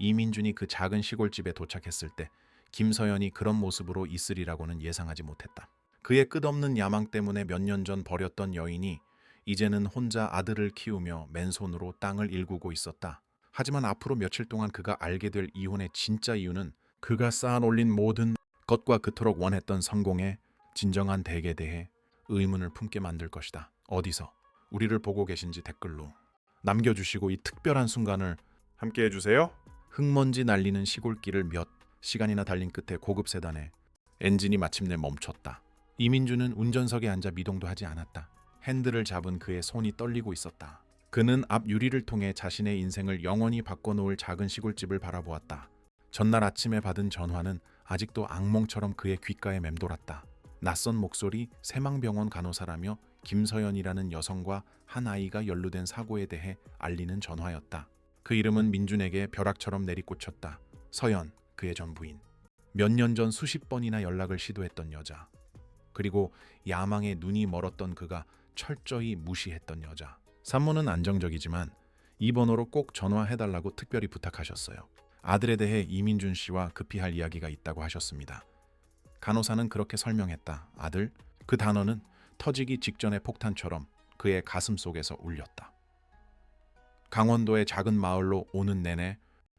이민준이 그 작은 시골집에 도착했을 때 김서연이 그런 모습으로 있으리라고는 예상하지 못했다. 그의 끝없는 야망 때문에 몇 년 전 버렸던 여인이 이제는 혼자 아들을 키우며 맨손으로 땅을 일구고 있었다. 하지만 앞으로 며칠 동안 그가 알게 될 이혼의 진짜 이유는 그가 쌓아올린 모든 것과 그토록 원했던 성공의 진정한 덕에 대해 의문을 품게 만들 것이다. 어디서 우리를 보고 계신지 댓글로 남겨주시고 이 특별한 순간을 함께 해주세요. 흙먼지 날리는 시골길을 몇 시간이나 달린 끝에 고급 세단에 엔진이 마침내 멈췄다. 이민주는 운전석에 앉아 미동도 하지 않았다. 핸들을 잡은 그의 손이 떨리고 있었다. 그는 앞 유리를 통해 자신의 인생을 영원히 바꿔놓을 작은 시골집을 바라보았다. 전날 아침에 받은 전화는 아직도 악몽처럼 그의 귓가에 맴돌았다. 낯선 목소리, 새망병원 간호사라며 김서연이라는 여성과 한 아이가 연루된 사고에 대해 알리는 전화였다. 그 이름은 민준에게 벼락처럼 내리꽂혔다. 서연, 그의 전 부인. 몇 년 전 수십 번이나 연락을 시도했던 여자. 그리고 야망에 눈이 멀었던 그가 철저히 무시했던 여자. 산모는 안정적이지만 이 번호로 꼭 전화해달라고 특별히 부탁하셨어요. 아들에 대해 이민준 씨와 급히 할 이야기가 있다고 하셨습니다. 간호사는 그렇게 설명했다. 아들? 그 단어는 터지기 직전의 폭탄처럼 그의 가슴 속에서 울렸다. 강원도의 작은 마을로 오는 내내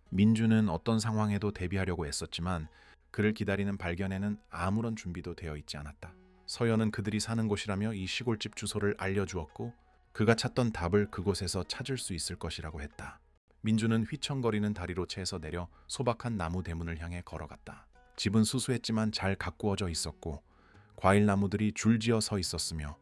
민주는 어떤 상황에도 대비하려고 애썼지만 그를 기다리는 발견에는 아무런 준비도 되어 있지 않았다. 서연은 그들이 사는 곳이라며 이 시골집 주소를 알려주었고 그가 찾던 답을 그곳에서 찾을 수 있을 것이라고 했다. 민주는 휘청거리는 다리로 채에서 내려 소박한 나무 대문을 향해 걸어갔다. 집은 수수했지만 잘 가꾸어져 있었고 과일나무들이 줄지어 서 있었으며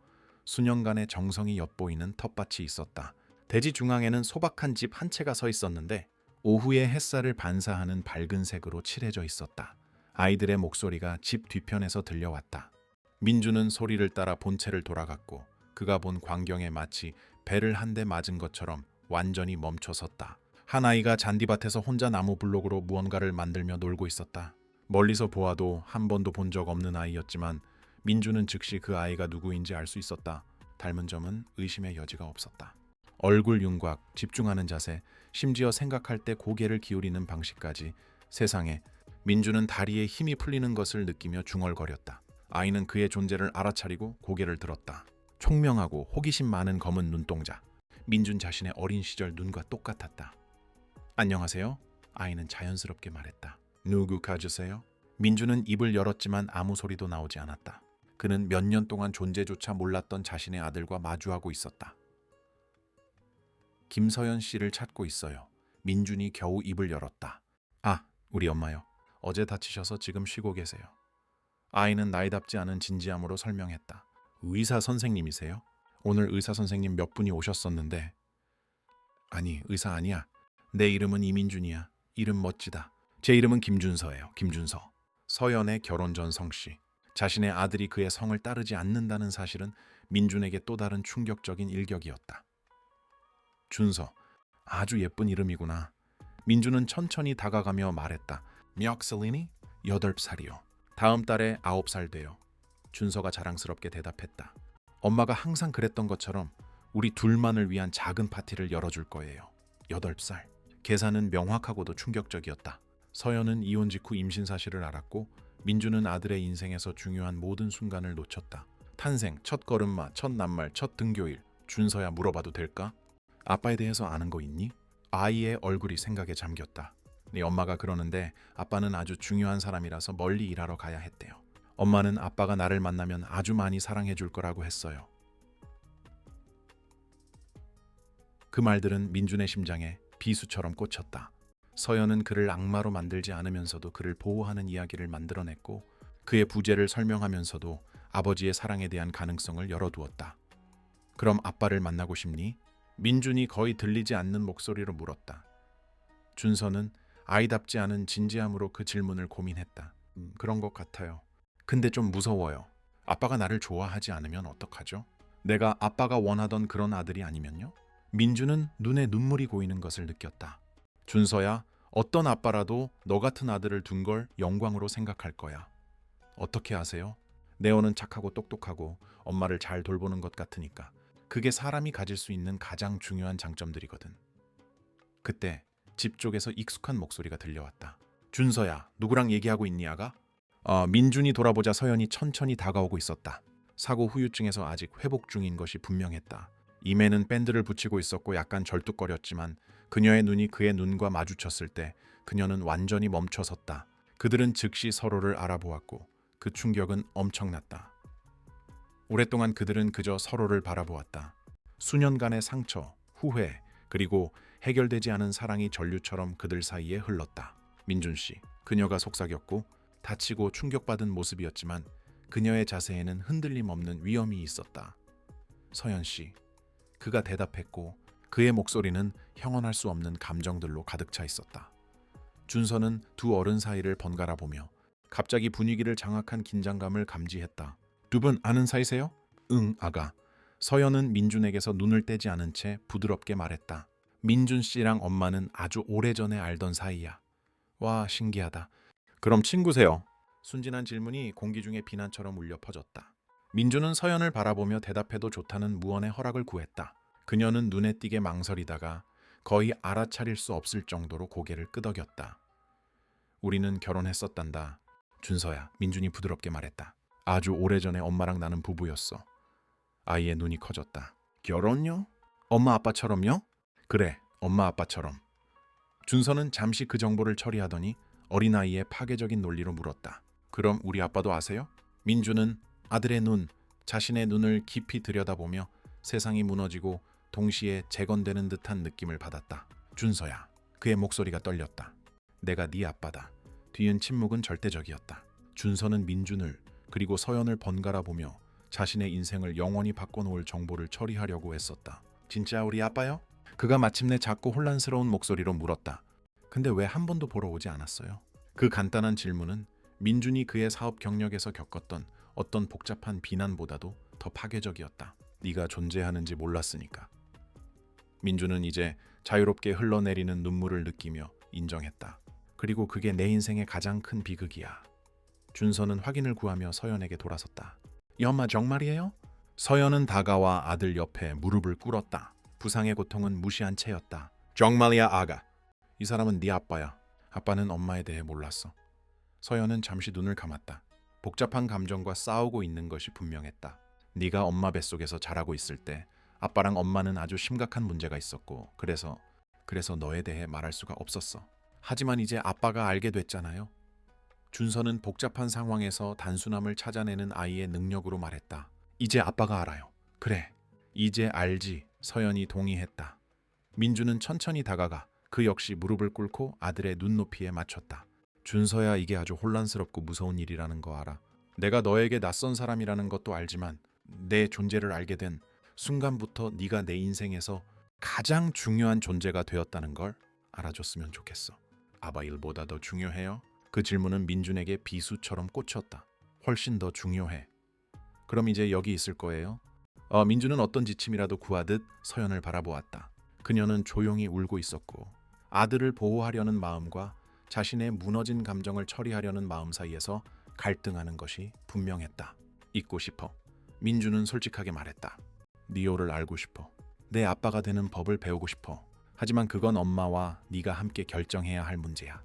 수년간의 정성이 엿보이는 텃밭이 있었다. 대지 중앙에는 소박한 집 한 채가 서 있었는데 오후의 햇살을 반사하는 밝은 색으로 칠해져 있었다. 아이들의 목소리가 집 뒤편에서 들려왔다. 민주는 소리를 따라 본체를 돌아갔고 그가 본 광경에 마치 배를 한 대 맞은 것처럼 완전히 멈춰섰다. 한 아이가 잔디밭에서 혼자 나무 블록으로 무언가를 만들며 놀고 있었다. 멀리서 보아도 한 번도 본 적 없는 아이였지만 민주는 즉시 그 아이가 누구인지 알 수 있었다. 닮은 점은 의심의 여지가 없었다. 얼굴 윤곽, 집중하는 자세, 심지어 생각할 때 고개를 기울이는 방식까지 세상에 민주는 다리에 힘이 풀리는 것을 느끼며 중얼거렸다. 아이는 그의 존재를 알아차리고 고개를 들었다. 총명하고 호기심 많은 검은 눈동자. 민준 자신의 어린 시절 눈과 똑같았다. 안녕하세요. 아이는 자연스럽게 말했다. 누구 가주세요? 민주는 입을 열었지만 아무 소리도 나오지 않았다. 그는 몇 년 동안 존재조차 몰랐던 자신의 아들과 마주하고 있었다. 김서연 씨를 찾고 있어요. 민준이 겨우 입을 열었다. 아, 우리 엄마요. 어제 다치셔서 지금 쉬고 계세요. 아이는 나이답지 않은 진지함으로 설명했다. 의사 선생님이세요? 오늘 의사 선생님 몇 분이 오셨었는데. 아니, 의사 아니야. 내 이름은 이민준이야. 이름 멋지다. 제 이름은 김준서예요. 김준서. 서연의 결혼 전 성씨. 자신의 아들이 그의 성을 따르지 않는다는 사실은 민준에게 또 다른 충격적인 일격이었다. 준서. 아주 예쁜 이름이구나. 민준은 천천히 다가가며 말했다. 멱슬리니? 8살이요. 다음 달에 9살 돼요. 준서가 자랑스럽게 대답했다. 엄마가 항상 그랬던 것처럼 우리 둘만을 위한 작은 파티를 열어줄 거예요. 8살. 계산은 명확하고도 충격적이었다. 서연은 이혼 직후 임신 사실을 알았고 민주는 아들의 인생에서 중요한 모든 순간을 놓쳤다. 탄생, 첫 걸음마, 첫 낱말, 첫 등교일. 준서야 물어봐도 될까? 아빠에 대해서 아는 거 있니? 아이의 얼굴이 생각에 잠겼다. 네 엄마가 그러는데 아빠는 아주 중요한 사람이라서 멀리 일하러 가야 했대요. 엄마는 아빠가 나를 만나면 아주 많이 사랑해 줄 거라고 했어요. 그 말들은 민준의 심장에 비수처럼 꽂혔다. 서연은 그를 악마로 만들지 않으면서도 그를 보호하는 이야기를 만들어냈고 그의 부재를 설명하면서도 아버지의 사랑에 대한 가능성을 열어두었다. 그럼 아빠를 만나고 싶니? 민준이 거의 들리지 않는 목소리로 물었다. 준서는 아이답지 않은 진지함으로 그 질문을 고민했다. 그런 것 같아요. 근데 좀 무서워요. 아빠가 나를 좋아하지 않으면 어떡하죠? 내가 아빠가 원하던 그런 아들이 아니면요? 민주는 눈에 눈물이 고이는 것을 느꼈다. 준서야, 어떤 아빠라도 너 같은 아들을 둔 걸 영광으로 생각할 거야. 어떻게 아세요? 네오는 착하고 똑똑하고 엄마를 잘 돌보는 것 같으니까. 그게 사람이 가질 수 있는 가장 중요한 장점들이거든. 그때 집 쪽에서 익숙한 목소리가 들려왔다. 준서야, 누구랑 얘기하고 있니 아가? 민준이 돌아보자 서연이 천천히 다가오고 있었다. 사고 후유증에서 아직 회복 중인 것이 분명했다. 임에는 밴드를 붙이고 있었고 약간 절뚝거렸지만 그녀의 눈이 그의 눈과 마주쳤을 때 그녀는 완전히 멈춰섰다. 그들은 즉시 서로를 알아보았고 그 충격은 엄청났다. 오랫동안 그들은 그저 서로를 바라보았다. 수년간의 상처, 후회, 그리고 해결되지 않은 사랑이 전류처럼 그들 사이에 흘렀다. 민준 씨, 그녀가 속삭였고 다치고 충격받은 모습이었지만 그녀의 자세에는 흔들림 없는 위엄이 있었다. 서연 씨, 그가 대답했고 그의 목소리는 형언할 수 없는 감정들로 가득 차 있었다. 준서는 두 어른 사이를 번갈아 보며 갑자기 분위기를 장악한 긴장감을 감지했다. 두 분 아는 사이세요? 응, 아가. 서연은 민준에게서 눈을 떼지 않은 채 부드럽게 말했다. 민준 씨랑 엄마는 아주 오래전에 알던 사이야. 와, 신기하다. 그럼 친구세요? 순진한 질문이 공기 중에 비난처럼 울려 퍼졌다. 민준은 서연을 바라보며 대답해도 좋다는 무언의 허락을 구했다. 그녀는 눈에 띄게 망설이다가 거의 알아차릴 수 없을 정도로 고개를 끄덕였다. 우리는 결혼했었단다. 준서야, 민준이 부드럽게 말했다. 아주 오래전에 엄마랑 나는 부부였어. 아이의 눈이 커졌다. 결혼요? 엄마 아빠처럼요? 그래, 엄마 아빠처럼. 준서는 잠시 그 정보를 처리하더니 어린아이의 파괴적인 논리로 물었다. 그럼 우리 아빠도 아세요? 민준은 아들의 눈, 자신의 눈을 깊이 들여다보며 세상이 무너지고 동시에 재건되는 듯한 느낌을 받았다. 준서야, 그의 목소리가 떨렸다. 내가 네 아빠다. 뒤은 침묵은 절대적이었다. 준서는 민준을 그리고 서연을 번갈아 보며 자신의 인생을 영원히 바꿔놓을 정보를 처리하려고 애썼다. 진짜 우리 아빠요? 그가 마침내 작고 혼란스러운 목소리로 물었다. 근데 왜 한 번도 보러 오지 않았어요? 그 간단한 질문은 민준이 그의 사업 경력에서 겪었던 어떤 복잡한 비난보다도 더 파괴적이었다. 네가 존재하는지 몰랐으니까. 민준은 이제 자유롭게 흘러내리는 눈물을 느끼며 인정했다. 그리고 그게 내 인생의 가장 큰 비극이야. 준서는 확인을 구하며 서연에게 돌아섰다. 이 엄마 정말이에요? 서연은 다가와 아들 옆에 무릎을 꿇었다. 부상의 고통은 무시한 채였다. 정말이야 아가. 이 사람은 네 아빠야. 아빠는 엄마에 대해 몰랐어. 서연은 잠시 눈을 감았다. 복잡한 감정과 싸우고 있는 것이 분명했다. 네가 엄마 뱃속에서 자라고 있을 때 아빠랑 엄마는 아주 심각한 문제가 있었고 그래서 너에 대해 말할 수가 없었어. 하지만 이제 아빠가 알게 됐잖아요. 준서는 복잡한 상황에서 단순함을 찾아내는 아이의 능력으로 말했다. 이제 아빠가 알아요. 그래, 이제 알지. 서연이 동의했다. 민준은 천천히 다가가 그 역시 무릎을 꿇고 아들의 눈높이에 맞췄다. 준서야, 이게 아주 혼란스럽고 무서운 일이라는 거 알아. 내가 너에게 낯선 사람이라는 것도 알지만 내 존재를 알게 된 순간부터 네가 내 인생에서 가장 중요한 존재가 되었다는 걸 알아줬으면 좋겠어. 아빠 일보다 더 중요해요? 그 질문은 민준에게 비수처럼 꽂혔다. 훨씬 더 중요해. 그럼 이제 여기 있을 거예요? 민준은 어떤 지침이라도 구하듯 서연을 바라보았다. 그녀는 조용히 울고 있었고 아들을 보호하려는 마음과 자신의 무너진 감정을 처리하려는 마음 사이에서 갈등하는 것이 분명했다. 있고 싶어. 민준은 솔직하게 말했다. 니오를 알고 싶어. 내 아빠가 되는 법을 배우고 싶어. 하지만 그건 엄마와 네가 함께 결정해야 할 문제야.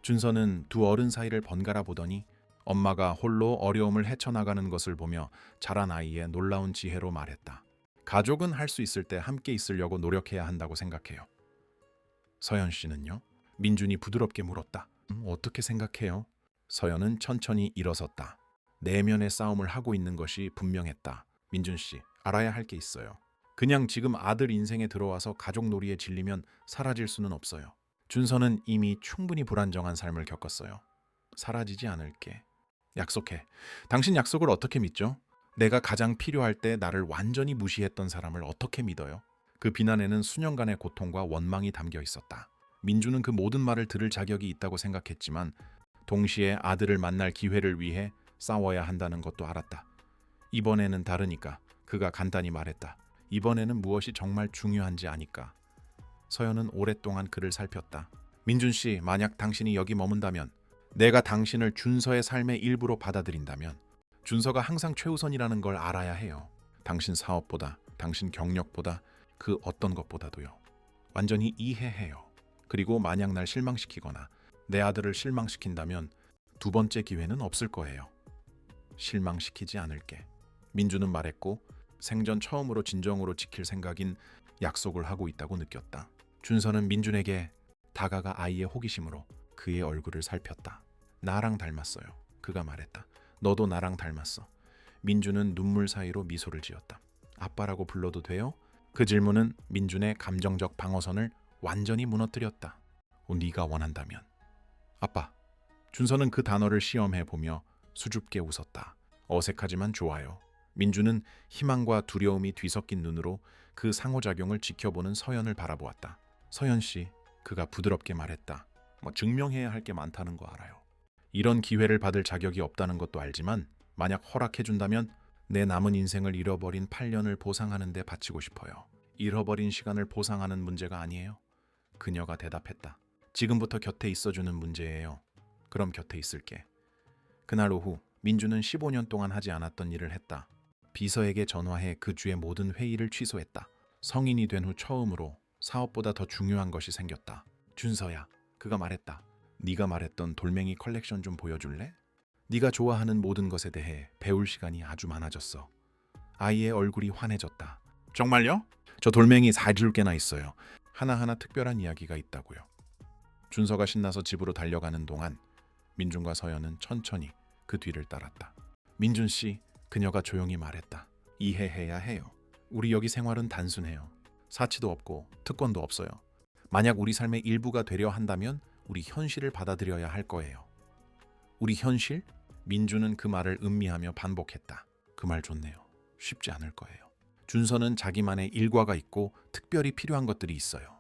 준서는 두 어른 사이를 번갈아 보더니 엄마가 홀로 어려움을 헤쳐나가는 것을 보며 자란 아이의 놀라운 지혜로 말했다. 가족은 할 수 있을 때 함께 있으려고 노력해야 한다고 생각해요. 서연 씨는요? 민준이 부드럽게 물었다. 어떻게 생각해요? 서연은 천천히 일어섰다. 내면의 싸움을 하고 있는 것이 분명했다. 민준 씨, 알아야 할 게 있어요. 그냥 지금 아들 인생에 들어와서 가족 놀이에 질리면 사라질 수는 없어요. 준서는 이미 충분히 불안정한 삶을 겪었어요. 사라지지 않을게. 약속해. 당신 약속을 어떻게 믿죠? 내가 가장 필요할 때 나를 완전히 무시했던 사람을 어떻게 믿어요? 그 비난에는 수년간의 고통과 원망이 담겨 있었다. 민주는 그 모든 말을 들을 자격이 있다고 생각했지만 동시에 아들을 만날 기회를 위해 싸워야 한다는 것도 알았다. 이번에는 다르니까. 그가 간단히 말했다. 이번에는 무엇이 정말 중요한지 아니까. 서연은 오랫동안 그를 살폈다. 민준 씨, 만약 당신이 여기 머문다면, 내가 당신을 준서의 삶의 일부로 받아들인다면 준서가 항상 최우선이라는 걸 알아야 해요. 당신 사업보다, 당신 경력보다, 그 어떤 것보다도요. 완전히 이해해요. 그리고 만약 날 실망시키거나 내 아들을 실망시킨다면 두 번째 기회는 없을 거예요. 실망시키지 않을게. 민주는 말했고 생전 처음으로 진정으로 지킬 생각인 약속을 하고 있다고 느꼈다. 준서는 민준에게 다가가 아이의 호기심으로 그의 얼굴을 살폈다. 나랑 닮았어요. 그가 말했다. 너도 나랑 닮았어. 민준은 눈물 사이로 미소를 지었다. 아빠라고 불러도 돼요? 그 질문은 민준의 감정적 방어선을 완전히 무너뜨렸다. 네가 원한다면. 아빠. 준서는 그 단어를 시험해보며 수줍게 웃었다. 어색하지만 좋아요. 민준은 희망과 두려움이 뒤섞인 눈으로 그 상호작용을 지켜보는 서연을 바라보았다. 서연 씨, 그가 부드럽게 말했다. 증명해야 할 게 많다는 거 알아요. 이런 기회를 받을 자격이 없다는 것도 알지만 만약 허락해준다면 내 남은 인생을 잃어버린 8년을 보상하는 데 바치고 싶어요. 잃어버린 시간을 보상하는 문제가 아니에요. 그녀가 대답했다. 지금부터 곁에 있어주는 문제예요. 그럼 곁에 있을게. 그날 오후 민주는 15년 동안 하지 않았던 일을 했다. 비서에게 전화해 그 주의 모든 회의를 취소했다. 성인이 된 후 처음으로 사업보다 더 중요한 것이 생겼다. 준서야, 그가 말했다. 네가 말했던 돌멩이 컬렉션 좀 보여줄래? 네가 좋아하는 모든 것에 대해 배울 시간이 아주 많아졌어. 아이의 얼굴이 환해졌다. 정말요? 저 돌멩이 40개나 있어요. 하나하나 특별한 이야기가 있다고요. 준서가 신나서 집으로 달려가는 동안 민준과 서연은 천천히 그 뒤를 따랐다. 민준 씨, 그녀가 조용히 말했다. 이해해야 해요. 우리 여기 생활은 단순해요. 사치도 없고 특권도 없어요. 만약 우리 삶의 일부가 되려 한다면 우리 현실을 받아들여야 할 거예요. 우리 현실? 민준은 그 말을 음미하며 반복했다. 그 말 좋네요. 쉽지 않을 거예요. 준서는 자기만의 일과가 있고 특별히 필요한 것들이 있어요.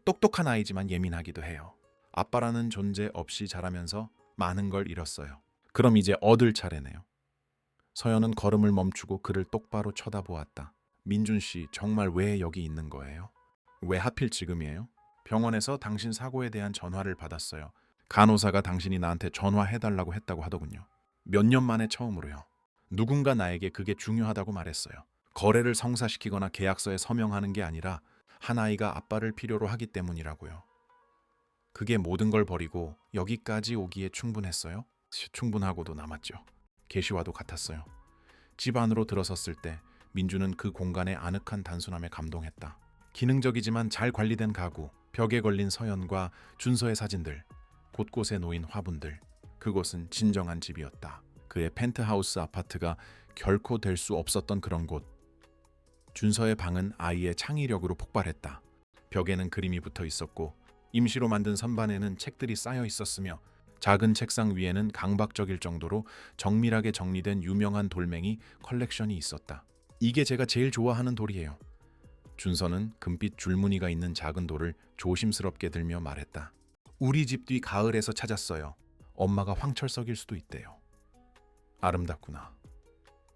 똑똑한 아이지만 예민하기도 해요. 아빠라는 존재 없이 자라면서 많은 걸 잃었어요. 그럼 이제 얻을 차례네요. 서연은 걸음을 멈추고 그를 똑바로 쳐다보았다. 민준 씨, 정말 왜 여기 있는 거예요? 왜 하필 지금이에요? 병원에서 당신 사고에 대한 전화를 받았어요. 간호사가 당신이 나한테 전화해달라고 했다고 하더군요. 몇 년 만에 처음으로요. 누군가 나에게 그게 중요하다고 말했어요. 거래를 성사시키거나 계약서에 서명하는 게 아니라 한 아이가 아빠를 필요로 하기 때문이라고요. 그게 모든 걸 버리고 여기까지 오기에 충분했어요? 충분하고도 남았죠. 계시와도 같았어요. 집 안으로 들어섰을 때 민주는 그 공간의 아늑한 단순함에 감동했다. 기능적이지만 잘 관리된 가구, 벽에 걸린 서연과 준서의 사진들, 곳곳에 놓인 화분들. 그곳은 진정한 집이었다. 그의 펜트하우스 아파트가 결코 될 수 없었던 그런 곳. 준서의 방은 아이의 창의력으로 폭발했다. 벽에는 그림이 붙어 있었고 임시로 만든 선반에는 책들이 쌓여 있었으며 작은 책상 위에는 강박적일 정도로 정밀하게 정리된 유명한 돌멩이 컬렉션이 있었다. 이게 제가 제일 좋아하는 돌이에요. 준서는 금빛 줄무늬가 있는 작은 돌을 조심스럽게 들며 말했다. 우리 집 뒤 가을에서 찾았어요. 엄마가 황철석일 수도 있대요. 아름답구나.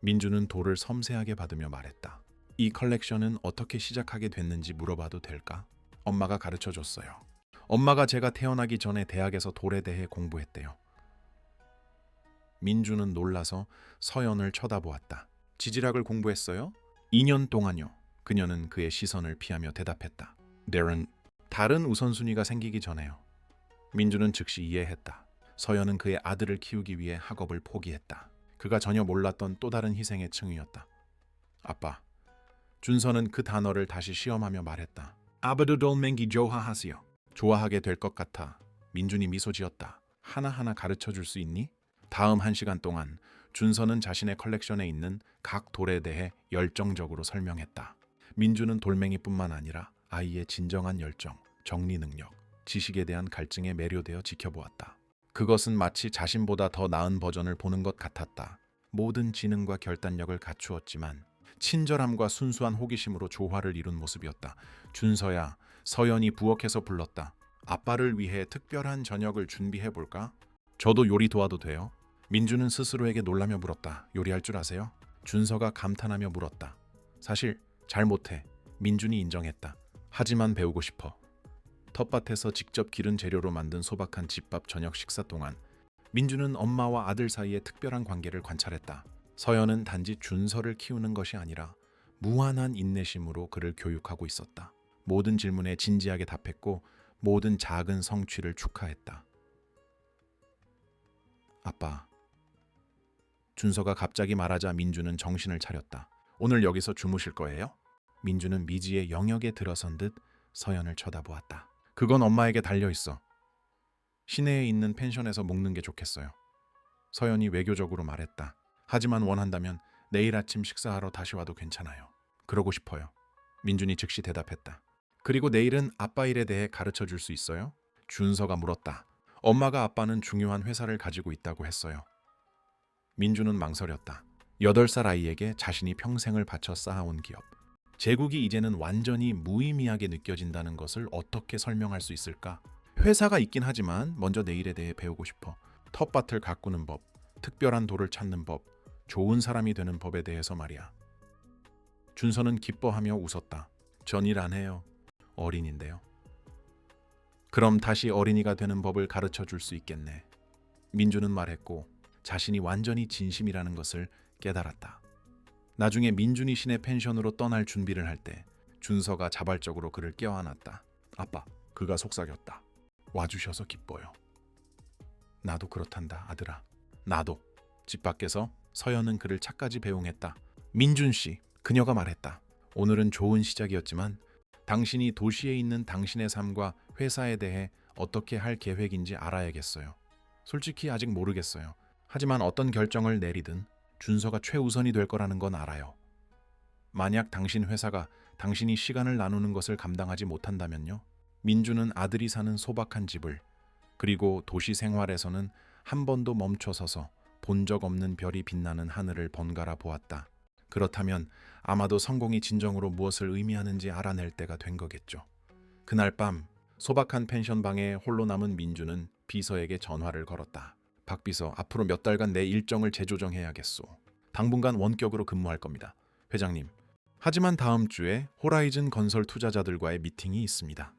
민주는 돌을 섬세하게 받으며 말했다. 이 컬렉션은 어떻게 시작하게 됐는지 물어봐도 될까? 엄마가 가르쳐줬어요. 엄마가 제가 태어나기 전에 대학에서 돌에 대해 공부했대요. 민주는 놀라서 서연을 쳐다보았다. 지질학을 공부했어요? 2년 동안요. 그녀는 그의 시선을 피하며 대답했다. 다른 우선순위가 생기기 전에요. 민주는 즉시 이해했다. 서연은 그의 아들을 키우기 위해 학업을 포기했다. 그가 전혀 몰랐던 또 다른 희생의 층이었다. 아빠. 준서는 그 단어를 다시 시험하며 말했다. 아버도 돌멩이 좋아하세요. 좋아하게 될 것 같아. 민준이 미소 지었다. 하나하나 가르쳐줄 수 있니? 다음 1시간 동안 준서는 자신의 컬렉션에 있는 각 돌에 대해 열정적으로 설명했다. 민준은 돌멩이뿐만 아니라 아이의 진정한 열정, 정리 능력, 지식에 대한 갈증에 매료되어 지켜보았다. 그것은 마치 자신보다 더 나은 버전을 보는 것 같았다. 모든 지능과 결단력을 갖추었지만 친절함과 순수한 호기심으로 조화를 이룬 모습이었다. 준서야, 서연이 부엌에서 불렀다. 아빠를 위해 특별한 저녁을 준비해볼까? 저도 요리 도와도 돼요? 민주는 스스로에게 놀라며 물었다. 요리할 줄 아세요? 준서가 감탄하며 물었다. 사실 잘 못해. 민준이 인정했다. 하지만 배우고 싶어. 텃밭에서 직접 기른 재료로 만든 소박한 집밥 저녁 식사 동안 민주는 엄마와 아들 사이의 특별한 관계를 관찰했다. 서연은 단지 준서를 키우는 것이 아니라 무한한 인내심으로 그를 교육하고 있었다. 모든 질문에 진지하게 답했고 모든 작은 성취를 축하했다. 아빠. 준서가 갑자기 말하자 민주는 정신을 차렸다. 오늘 여기서 주무실 거예요? 민주는 미지의 영역에 들어선 듯 서연을 쳐다보았다. 그건 엄마에게 달려있어. 시내에 있는 펜션에서 묵는 게 좋겠어요. 서연이 외교적으로 말했다. 하지만 원한다면 내일 아침 식사하러 다시 와도 괜찮아요. 그러고 싶어요. 민준이 즉시 대답했다. 그리고 내일은 아빠 일에 대해 가르쳐 줄 수 있어요? 준서가 물었다. 엄마가 아빠는 중요한 회사를 가지고 있다고 했어요. 민준은 망설였다. 8살 아이에게 자신이 평생을 바쳐 쌓아온 기업. 제국이 이제는 완전히 무의미하게 느껴진다는 것을 어떻게 설명할 수 있을까? 회사가 있긴 하지만 먼저 내 일에 대해 배우고 싶어. 텃밭을 가꾸는 법, 특별한 돌을 찾는 법, 좋은 사람이 되는 법에 대해서 말이야. 준서는 기뻐하며 웃었다. 전 일 안 해요. 어린인데요. 그럼 다시 어린이가 되는 법을 가르쳐 줄 수 있겠네. 민주는 말했고 자신이 완전히 진심이라는 것을 깨달았다. 나중에 민준이 시내 펜션으로 떠날 준비를 할 때 준서가 자발적으로 그를 껴안았다. 아빠, 그가 속삭였다. 와주셔서 기뻐요. 나도 그렇단다, 아들아. 나도. 집 밖에서 서연은 그를 차까지 배웅했다. 민준 씨, 그녀가 말했다. 오늘은 좋은 시작이었지만 당신이 도시에 있는 당신의 삶과 회사에 대해 어떻게 할 계획인지 알아야겠어요. 솔직히 아직 모르겠어요. 하지만 어떤 결정을 내리든 준서가 최우선이 될 거라는 건 알아요. 만약 당신 회사가 당신이 시간을 나누는 것을 감당하지 못한다면요. 민주는 아들이 사는 소박한 집을 그리고 도시 생활에서는 한 번도 멈춰서서 본 적 없는 별이 빛나는 하늘을 번갈아 보았다. 그렇다면 아마도 성공이 진정으로 무엇을 의미하는지 알아낼 때가 된 거겠죠. 그날 밤 소박한 펜션방에 홀로 남은 민주는 비서에게 전화를 걸었다. 박 비서, 앞으로 몇 달간 내 일정을 재조정해야겠소. 당분간 원격으로 근무할 겁니다. 회장님. 하지만 다음 주에 호라이즌 건설 투자자들과의 미팅이 있습니다.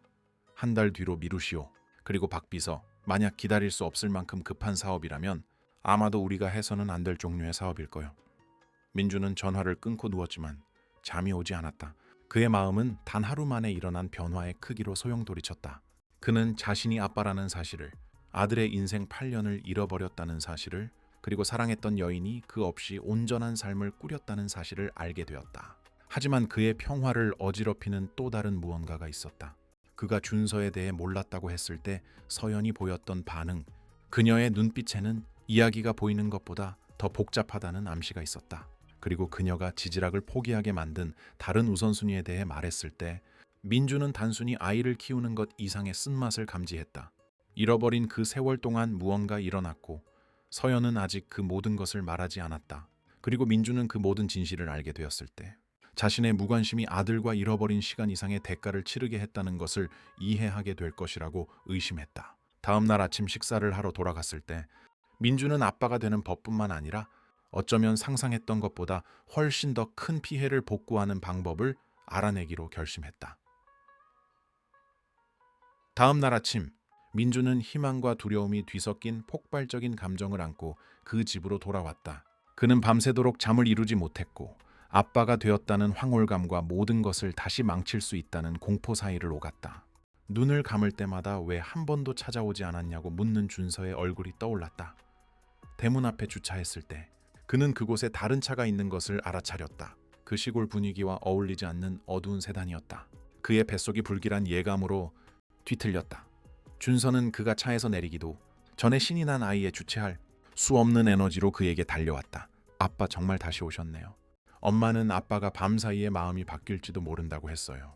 한 달 뒤로 미루시오. 그리고 박 비서, 만약 기다릴 수 없을 만큼 급한 사업이라면 아마도 우리가 해서는 안 될 종류의 사업일 거요. 민주는 전화를 끊고 누웠지만 잠이 오지 않았다. 그의 마음은 단 하루 만에 일어난 변화의 크기로 소용돌이쳤다. 그는 자신이 아빠라는 사실을, 아들의 인생 8년을 잃어버렸다는 사실을, 그리고 사랑했던 여인이 그 없이 온전한 삶을 꾸렸다는 사실을 알게 되었다. 하지만 그의 평화를 어지럽히는 또 다른 무언가가 있었다. 그가 준서에 대해 몰랐다고 했을 때 서연이 보였던 반응, 그녀의 눈빛에는 이야기가 보이는 것보다 더 복잡하다는 암시가 있었다. 그리고 그녀가 지지락을 포기하게 만든 다른 우선순위에 대해 말했을 때 민주는 단순히 아이를 키우는 것 이상의 쓴맛을 감지했다. 잃어버린 그 세월 동안 무언가 일어났고 서연은 아직 그 모든 것을 말하지 않았다. 그리고 민주는 그 모든 진실을 알게 되었을 때 자신의 무관심이 아들과 잃어버린 시간 이상의 대가를 치르게 했다는 것을 이해하게 될 것이라고 의심했다. 다음 날 아침 식사를 하러 돌아갔을 때 민주는 아빠가 되는 법뿐만 아니라 어쩌면 상상했던 것보다 훨씬 더 큰 피해를 복구하는 방법을 알아내기로 결심했다. 다음 날 아침 민주는 희망과 두려움이 뒤섞인 폭발적인 감정을 안고 그 집으로 돌아왔다. 그는 밤새도록 잠을 이루지 못했고 아빠가 되었다는 황홀감과 모든 것을 다시 망칠 수 있다는 공포 사이를 오갔다. 눈을 감을 때마다 왜 한 번도 찾아오지 않았냐고 묻는 준서의 얼굴이 떠올랐다. 대문 앞에 주차했을 때 그는 그곳에 다른 차가 있는 것을 알아차렸다. 그 시골 분위기와 어울리지 않는 어두운 세단이었다. 그의 뱃속이 불길한 예감으로 뒤틀렸다. 준서는 그가 차에서 내리기도 전에 신이 난 아이에 주체할 수 없는 에너지로 그에게 달려왔다. 아빠 정말 다시 오셨네요. 엄마는 아빠가 밤사이에 마음이 바뀔지도 모른다고 했어요.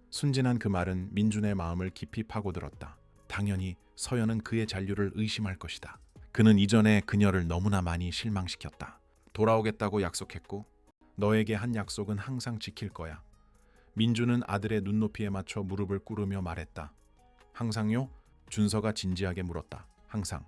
순진한 그 말은 민준의 마음을 깊이 파고들었다. 당연히 서연은 그의 잔류를 의심할 것이다. 그는 이전에 그녀를 너무나 많이 실망시켰다. 돌아오겠다고 약속했고 너에게 한 약속은 항상 지킬 거야. 민주는 아들의 눈높이에 맞춰 무릎을 꿇으며 말했다. 항상요? 준서가 진지하게 물었다. 항상.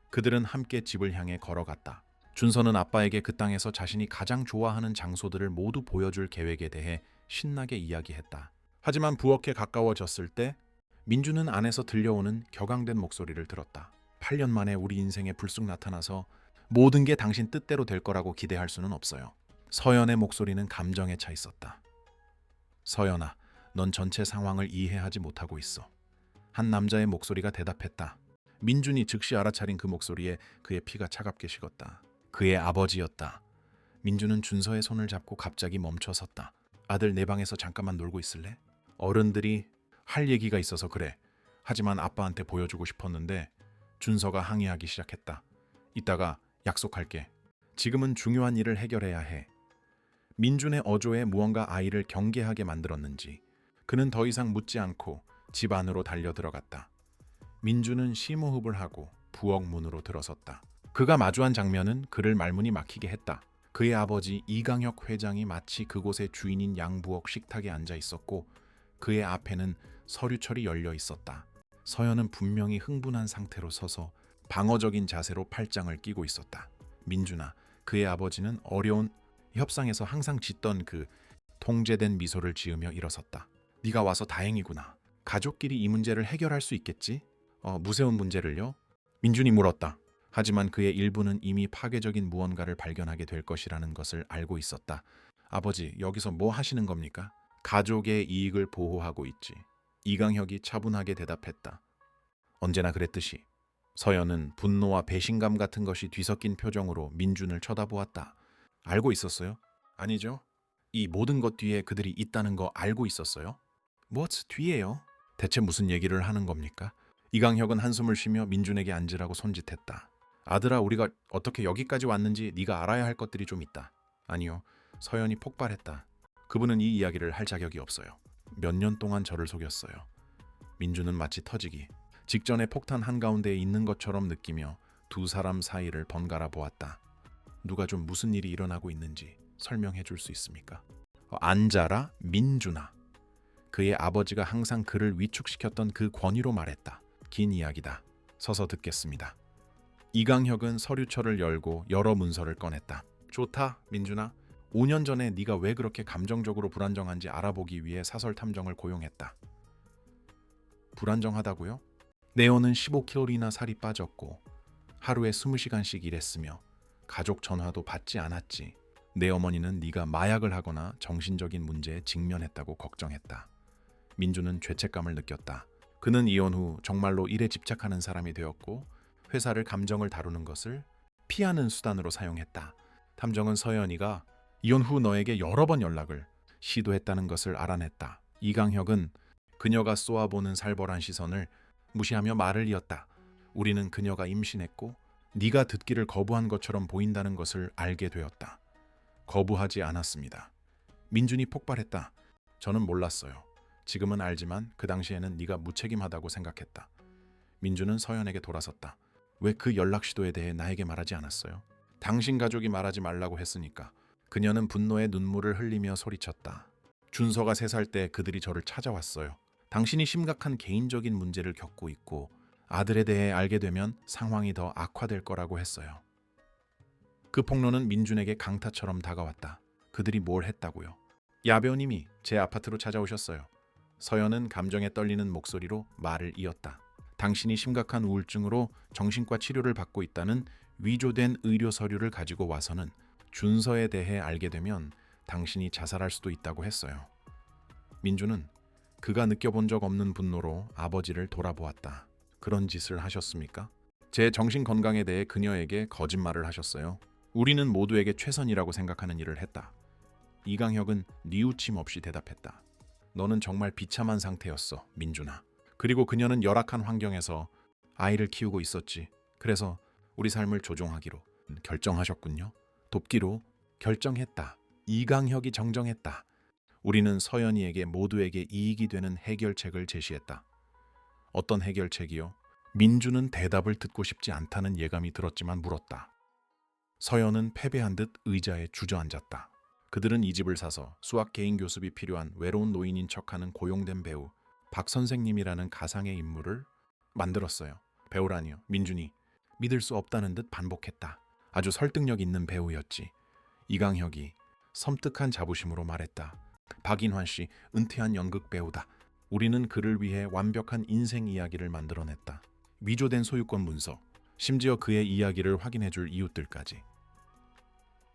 그들은 함께 집을 향해 걸어갔다. 준서는 아빠에게 그 땅에서 자신이 가장 좋아하는 장소들을 모두 보여줄 계획에 대해 신나게 이야기했다. 하지만 부엌에 가까워졌을 때 민주는 안에서 들려오는 격앙된 목소리를 들었다. 8년 만에 우리 인생에 불쑥 나타나서 모든 게 당신 뜻대로 될 거라고 기대할 수는 없어요. 서연의 목소리는 감정에 차 있었다. 서연아, 넌 전체 상황을 이해하지 못하고 있어. 한 남자의 목소리가 대답했다. 민준이 즉시 알아차린 그 목소리에 그의 피가 차갑게 식었다. 그의 아버지였다. 민준은 준서의 손을 잡고 갑자기 멈춰섰다. 아들, 내 방에서 잠깐만 놀고 있을래? 어른들이 할 얘기가 있어서 그래. 하지만 아빠한테 보여주고 싶었는데. 준서가 항의하기 시작했다. 이따가 약속할게. 지금은 중요한 일을 해결해야 해. 민준의 어조에 무언가 아이를 경계하게 만들었는지 그는 더 이상 묻지 않고 집 안으로 달려 들어갔다. 민준은 심호흡을 하고 부엌 문으로 들어섰다. 그가 마주한 장면은 그를 말문이 막히게 했다. 그의 아버지 이강혁 회장이 마치 그곳의 주인인 양부엌 식탁에 앉아 있었고 그의 앞에는 서류철이 열려 있었다. 서연은 분명히 흥분한 상태로 서서 방어적인 자세로 팔짱을 끼고 있었다. 민준아, 그의 아버지는 어려운 협상에서 항상 짓던 그 통제된 미소를 지으며 일어섰다. 네가 와서 다행이구나. 가족끼리 이 문제를 해결할 수 있겠지? 무서운 문제를요? 민준이 물었다. 하지만 그의 일부는 이미 파괴적인 무언가를 발견하게 될 것이라는 것을 알고 있었다. 아버지, 여기서 뭐 하시는 겁니까? 가족의 이익을 보호하고 있지. 이강혁이 차분하게 대답했다. 언제나 그랬듯이. 서연은 분노와 배신감 같은 것이 뒤섞인 표정으로 민준을 쳐다보았다. 알고 있었어요? 아니죠. 이 모든 것 뒤에 그들이 있다는 거 알고 있었어요? What's 뒤에요? 대체 무슨 얘기를 하는 겁니까? 이강혁은 한숨을 쉬며 민준에게 앉으라고 손짓했다. 아들아, 우리가 어떻게 여기까지 왔는지 네가 알아야 할 것들이 좀 있다. 아니요. 서연이 폭발했다. 그분은 이 이야기를 할 자격이 없어요. 몇 년 동안 저를 속였어요. 민준은 마치 터지기 직전에 폭탄 한가운데에 있는 것처럼 느끼며 두 사람 사이를 번갈아 보았다. 누가 좀 무슨 일이 일어나고 있는지 설명해 줄 수 있습니까? 앉아라, 민준아. 그의 아버지가 항상 그를 위축시켰던 그 권위로 말했다. 긴 이야기다. 서서 듣겠습니다. 이강혁은 서류철을 열고 여러 문서를 꺼냈다. 좋다, 민준아. 5년 전에 네가 왜 그렇게 감정적으로 불안정한지 알아보기 위해 사설 탐정을 고용했다. 불안정하다고요? 네오는 15kg나 살이 빠졌고 하루에 20시간씩 일했으며 가족 전화도 받지 않았지. 내 어머니는 네가 마약을 하거나 정신적인 문제에 직면했다고 걱정했다. 민준은 죄책감을 느꼈다. 그는 이혼 후 정말로 일에 집착하는 사람이 되었고 회사를 감정을 다루는 것을 피하는 수단으로 사용했다. 탐정은 서연이가 이혼 후 너에게 여러 번 연락을 시도했다는 것을 알아냈다. 이강혁은 그녀가 쏘아보는 살벌한 시선을 무시하며 말을 이었다. 우리는 그녀가 임신했고 네가 듣기를 거부한 것처럼 보인다는 것을 알게 되었다. 거부하지 않았습니다. 민준이 폭발했다. 저는 몰랐어요. 지금은 알지만 그 당시에는 네가 무책임하다고 생각했다. 민준은 서연에게 돌아섰다. 왜 그 연락 시도에 대해 나에게 말하지 않았어요? 당신 가족이 말하지 말라고 했으니까. 그녀는 분노에 눈물을 흘리며 소리쳤다. 준서가 3살 때 그들이 저를 찾아왔어요. 당신이 심각한 개인적인 문제를 겪고 있고 아들에 대해 알게 되면 상황이 더 악화될 거라고 했어요. 그 폭로는 민준에게 강타처럼 다가왔다. 그들이 뭘 했다고요? 야배우님이 제 아파트로 찾아오셨어요. 서연은 감정에 떨리는 목소리로 말을 이었다. 당신이 심각한 우울증으로 정신과 치료를 받고 있다는 위조된 의료 서류를 가지고 와서는 준서에 대해 알게 되면 당신이 자살할 수도 있다고 했어요. 민준은 그가 느껴본 적 없는 분노로 아버지를 돌아보았다. 그런 짓을 하셨습니까? 제 정신 건강에 대해 그녀에게 거짓말을 하셨어요. 우리는 모두에게 최선이라고 생각하는 일을 했다. 이강혁은 뉘우침 없이 대답했다. 너는 정말 비참한 상태였어, 민준아. 그리고 그녀는 열악한 환경에서 아이를 키우고 있었지. 그래서 우리 삶을 조종하기로 결정하셨군요. 돕기로 결정했다. 이강혁이 정정했다. 우리는 서연이에게 모두에게 이익이 되는 해결책을 제시했다. 어떤 해결책이요? 민준은 대답을 듣고 싶지 않다는 예감이 들었지만 물었다. 서연은 패배한 듯 의자에 주저앉았다. 그들은 이 집을 사서 수학 개인 교습이 필요한 외로운 노인인 척하는 고용된 배우 박 선생님이라는 가상의 인물을 만들었어요. 배우라니요. 민준이 믿을 수 없다는 듯 반복했다. 아주 설득력 있는 배우였지. 이강혁이 섬뜩한 자부심으로 말했다. 박인환 씨, 은퇴한 연극 배우다. 우리는 그를 위해 완벽한 인생 이야기를 만들어냈다. 위조된 소유권 문서, 심지어 그의 이야기를 확인해줄 이웃들까지.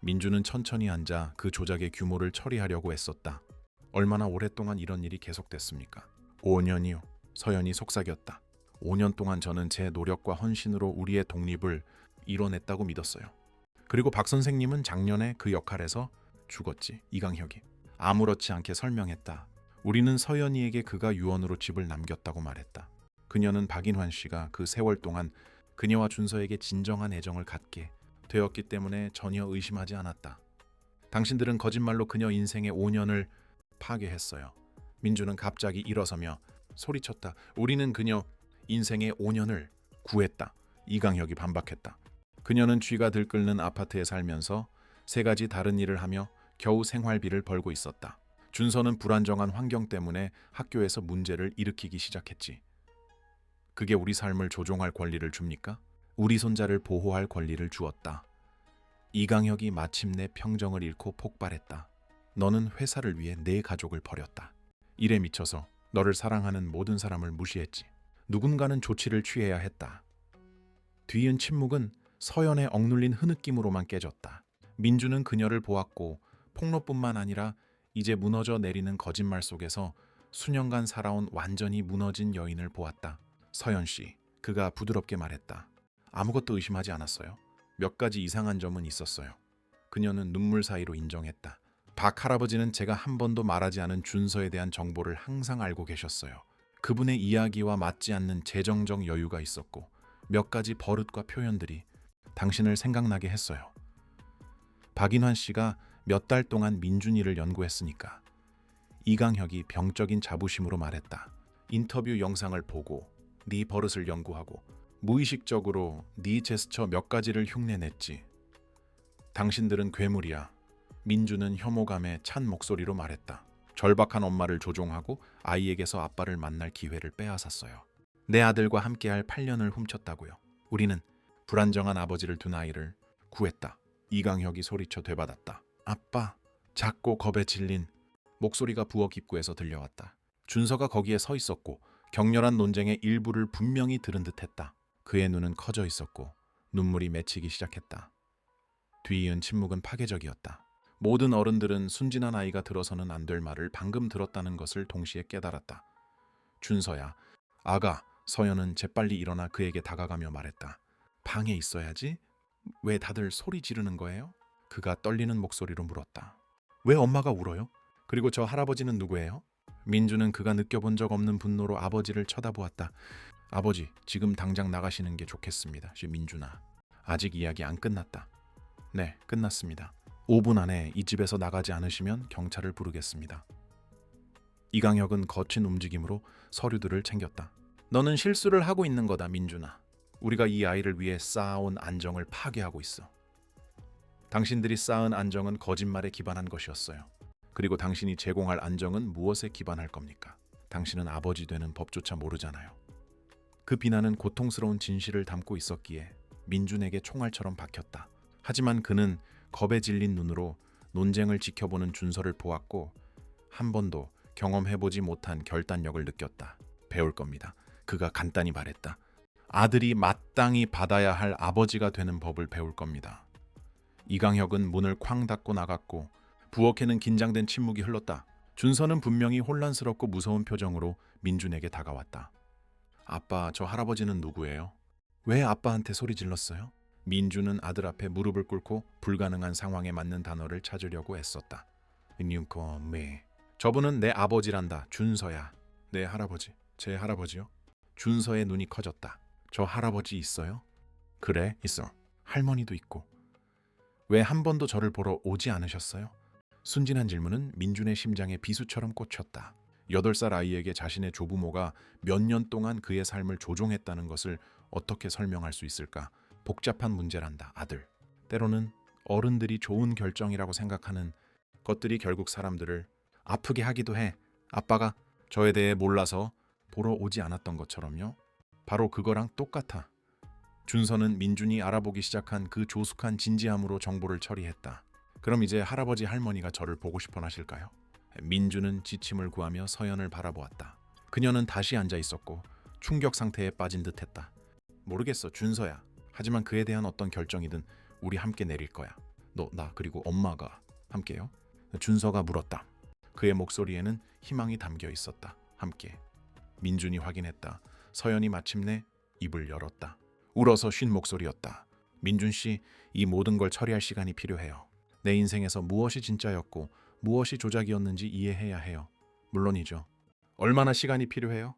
민준은 천천히 앉아 그 조작의 규모를 처리하려고 애썼다. 얼마나 오랫동안 이런 일이 계속됐습니까? 5년이요. 서연이 속삭였다. 5년 동안 저는 제 노력과 헌신으로 우리의 독립을 이뤄냈다고 믿었어요. 그리고 박 선생님은 작년에 그 역할에서 죽었지. 이강혁이 아무렇지 않게 설명했다. 우리는 서연이에게 그가 유언으로 집을 남겼다고 말했다. 그녀는 박인환 씨가 그 세월 동안 그녀와 준서에게 진정한 애정을 갖게 되었기 때문에 전혀 의심하지 않았다. 당신들은 거짓말로 그녀 인생의 5년을 파괴했어요. 민주는 갑자기 일어서며 소리쳤다. 우리는 그녀 인생의 5년을 구했다. 이강혁이 반박했다. 그녀는 쥐가 들끓는 아파트에 살면서 3가지 다른 일을 하며 겨우 생활비를 벌고 있었다. 준서는 불안정한 환경 때문에 학교에서 문제를 일으키기 시작했지. 그게 우리 삶을 조종할 권리를 줍니까? 우리 손자를 보호할 권리를 주었다. 이강혁이 마침내 평정을 잃고 폭발했다. 너는 회사를 위해 내 가족을 버렸다. 일에 미쳐서 너를 사랑하는 모든 사람을 무시했지. 누군가는 조치를 취해야 했다. 뒤이은 침묵은 서연의 억눌린 흐느낌으로만 깨졌다. 민주는 그녀를 보았고 폭로뿐만 아니라 이제 무너져 내리는 거짓말 속에서 수년간 살아온 완전히 무너진 여인을 보았다. 서연 씨, 그가 부드럽게 말했다. 아무것도 의심하지 않았어요. 몇 가지 이상한 점은 있었어요. 그녀는 눈물 사이로 인정했다. 박 할아버지는 제가 한 번도 말하지 않은 준서에 대한 정보를 항상 알고 계셨어요. 그분의 이야기와 맞지 않는 재정적 여유가 있었고 몇 가지 버릇과 표현들이 당신을 생각나게 했어요. 박인환 씨가 몇 달 동안 민준이를 연구했으니까. 이강혁이 병적인 자부심으로 말했다. 인터뷰 영상을 보고 네 버릇을 연구하고 무의식적으로 네 제스처 몇 가지를 흉내냈지. 당신들은 괴물이야. 민주는 혐오감에 찬 목소리로 말했다. 절박한 엄마를 조종하고 아이에게서 아빠를 만날 기회를 빼앗았어요. 내 아들과 함께할 8년을 훔쳤다고요. 우리는 불안정한 아버지를 둔 아이를 구했다. 이강혁이 소리쳐 되받았다. 아빠, 작고 겁에 질린 목소리가 부엌 입구에서 들려왔다. 준서가 거기에 서 있었고 격렬한 논쟁의 일부를 분명히 들은 듯했다. 그의 눈은 커져 있었고 눈물이 맺히기 시작했다. 뒤이은 침묵은 파괴적이었다. 모든 어른들은 순진한 아이가 들어서는 안 될 말을 방금 들었다는 것을 동시에 깨달았다. 준서야, 아가. 서연은 재빨리 일어나 그에게 다가가며 말했다. 방에 있어야지? 왜 다들 소리 지르는 거예요? 그가 떨리는 목소리로 물었다. 왜 엄마가 울어요? 그리고 저 할아버지는 누구예요? 민주는 그가 느껴본 적 없는 분노로 아버지를 쳐다보았다. 아버지, 지금 당장 나가시는 게 좋겠습니다. 민준아. 아직 이야기 안 끝났다. 네, 끝났습니다. 5분 안에 이 집에서 나가지 않으시면 경찰을 부르겠습니다. 이강혁은 거친 움직임으로 서류들을 챙겼다. 너는 실수를 하고 있는 거다, 민준아. 우리가 이 아이를 위해 쌓아온 안정을 파괴하고 있어. 당신들이 쌓은 안정은 거짓말에 기반한 것이었어요. 그리고 당신이 제공할 안정은 무엇에 기반할 겁니까? 당신은 아버지 되는 법조차 모르잖아요. 그 비난은 고통스러운 진실을 담고 있었기에 민준에게 총알처럼 박혔다. 하지만 그는 겁에 질린 눈으로 논쟁을 지켜보는 준서를 보았고 한 번도 경험해보지 못한 결단력을 느꼈다. 배울 겁니다. 그가 간단히 말했다. 아들이 마땅히 받아야 할 아버지가 되는 법을 배울 겁니다. 이강혁은 문을 쾅 닫고 나갔고 부엌에는 긴장된 침묵이 흘렀다. 준서는 분명히 혼란스럽고 무서운 표정으로 민준에게 다가왔다. 아빠, 저 할아버지는 누구예요? 왜 아빠한테 소리 질렀어요? 민준은 아들 앞에 무릎을 꿇고 불가능한 상황에 맞는 단어를 찾으려고 애썼다. 저분은 내 아버지란다. 준서야. 내 할아버지. 제 할아버지요? 준서의 눈이 커졌다. 저 할아버지 있어요? 그래, 있어. 할머니도 있고. 왜 한 번도 저를 보러 오지 않으셨어요? 순진한 질문은 민준의 심장에 비수처럼 꽂혔다. 8살 아이에게 자신의 조부모가 몇 년 동안 그의 삶을 조종했다는 것을 어떻게 설명할 수 있을까? 복잡한 문제란다, 아들. 때로는 어른들이 좋은 결정이라고 생각하는 것들이 결국 사람들을 아프게 하기도 해. 아빠가 저에 대해 몰라서 보러 오지 않았던 것처럼요. 바로 그거랑 똑같아. 준서는 민준이 알아보기 시작한 그 조숙한 진지함으로 정보를 처리했다. 그럼 이제 할아버지 할머니가 저를 보고 싶어 하실까요? 민준은 지침을 구하며 서연을 바라보았다. 그녀는 다시 앉아 있었고 충격 상태에 빠진 듯했다. 모르겠어, 준서야. 하지만 그에 대한 어떤 결정이든 우리 함께 내릴 거야. 너, 나, 그리고 엄마가 함께요? 준서가 물었다. 그의 목소리에는 희망이 담겨 있었다. 함께. 민준이 확인했다. 서연이 마침내 입을 열었다. 울어서 쉰 목소리였다. 민준 씨, 이 모든 걸 처리할 시간이 필요해요. 내 인생에서 무엇이 진짜였고 무엇이 조작이었는지 이해해야 해요. 물론이죠. 얼마나 시간이 필요해요?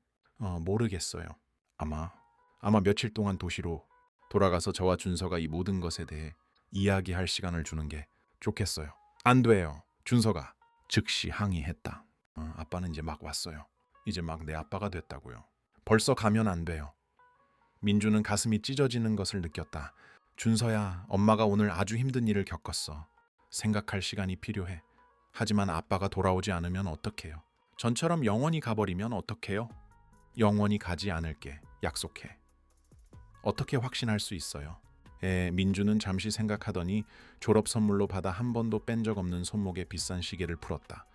모르겠어요. 아마 며칠 동안 도시로 돌아가서 저와 준서가 이 모든 것에 대해 이야기할 시간을 주는 게 좋겠어요. 안 돼요. 준서가 즉시 항의했다. 아빠는 이제 막 왔어요. 이제 막 내 아빠가 됐다고요. 벌써 가면 안 돼요. 민주는 가슴이 찢어지는 것을 느꼈다. 준서야, 엄마가 오늘 아주 힘든 일을 겪었어. 생각할 시간이 필요해. 하지만 아빠가 돌아오지 않으면 어떡해요? 전처럼 영원히 가버리면 어떡해요? 영원히 가지 않을게. 약속해. 어떻게 확신할 수 있어요? 민주는 잠시 생각하더니 졸업 선물로 받아 한 번도 뺀 적 없는 손목에 비싼 시계를 풀었다.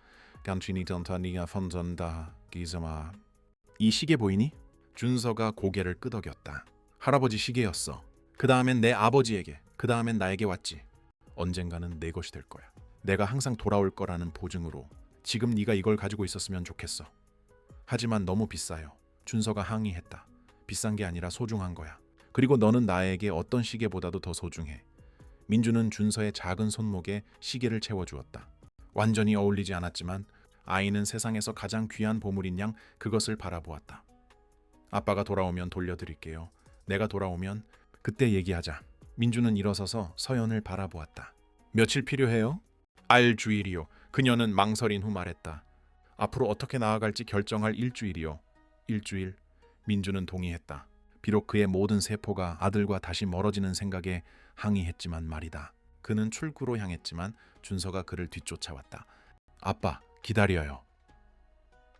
이 시계 보이니? 준서가 고개를 끄덕였다. 할아버지 시계였어. 그 다음엔 내 아버지에게, 그 다음엔 나에게 왔지. 언젠가는 내 것이 될 거야. 내가 항상 돌아올 거라는 보증으로. 지금 네가 이걸 가지고 있었으면 좋겠어. 하지만 너무 비싸요. 준서가 항의했다. 비싼 게 아니라 소중한 거야. 그리고 너는 나에게 어떤 시계보다도 더 소중해. 민주는 준서의 작은 손목에 시계를 채워주었다. 완전히 어울리지 않았지만 아이는 세상에서 가장 귀한 보물인 양 그것을 바라보았다. 아빠가 돌아오면 돌려드릴게요. 내가 돌아오면 그때 얘기하자. 민주는 일어서서 서연을 바라보았다. 며칠 필요해요? 알주일이요. 그녀는 망설인 후 말했다. 앞으로 어떻게 나아갈지 결정할 일주일이요. 일주일. 민주는 동의했다. 비록 그의 모든 세포가 아들과 다시 멀어지는 생각에 항의했지만 말이다. 그는 출구로 향했지만 준서가 그를 뒤쫓아왔다. 아빠, 기다려요.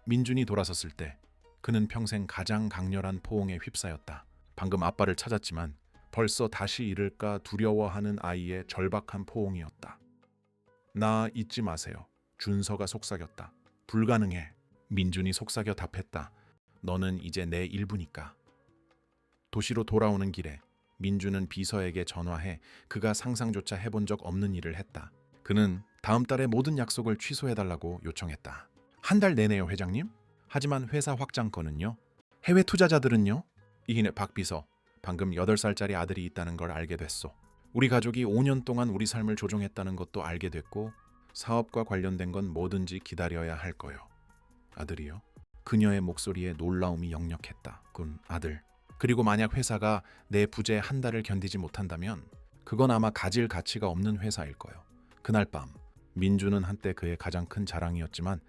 민준이 돌아섰을 때 그는 평생 가장 강렬한 포옹에 휩싸였다. 방금 아빠를 찾았지만 벌써 다시 잃을까 두려워하는 아이의 절박한 포옹이었다. 나 잊지 마세요. 준서가 속삭였다. 불가능해. 민준이 속삭여 답했다. 너는 이제 내 일부니까. 도시로 돌아오는 길에 민준은 비서에게 전화해 그가 상상조차 해본 적 없는 일을 했다. 그는 다음 달에 모든 약속을 취소해달라고 요청했다. 한 달 내내요, 회장님? 하지만 회사 확장권은요? 해외 투자자들은요? 이희네 박 비서, 방금 8살짜리 아들이 있다는 걸 알게 됐소. 우리 가족이 5년 동안 우리 삶을 조종했다는 것도 알게 됐고 사업과 관련된 건 뭐든지 기다려야 할 거요. 아들이요? 그녀의 목소리에 놀라움이 역력했다. 군 아들. 그리고 만약 회사가 내 부재 한 달을 견디지 못한다면 그건 아마 가질 가치가 없는 회사일 거요. 그날 밤 민주는 한때 그의 가장 큰 자랑이었지만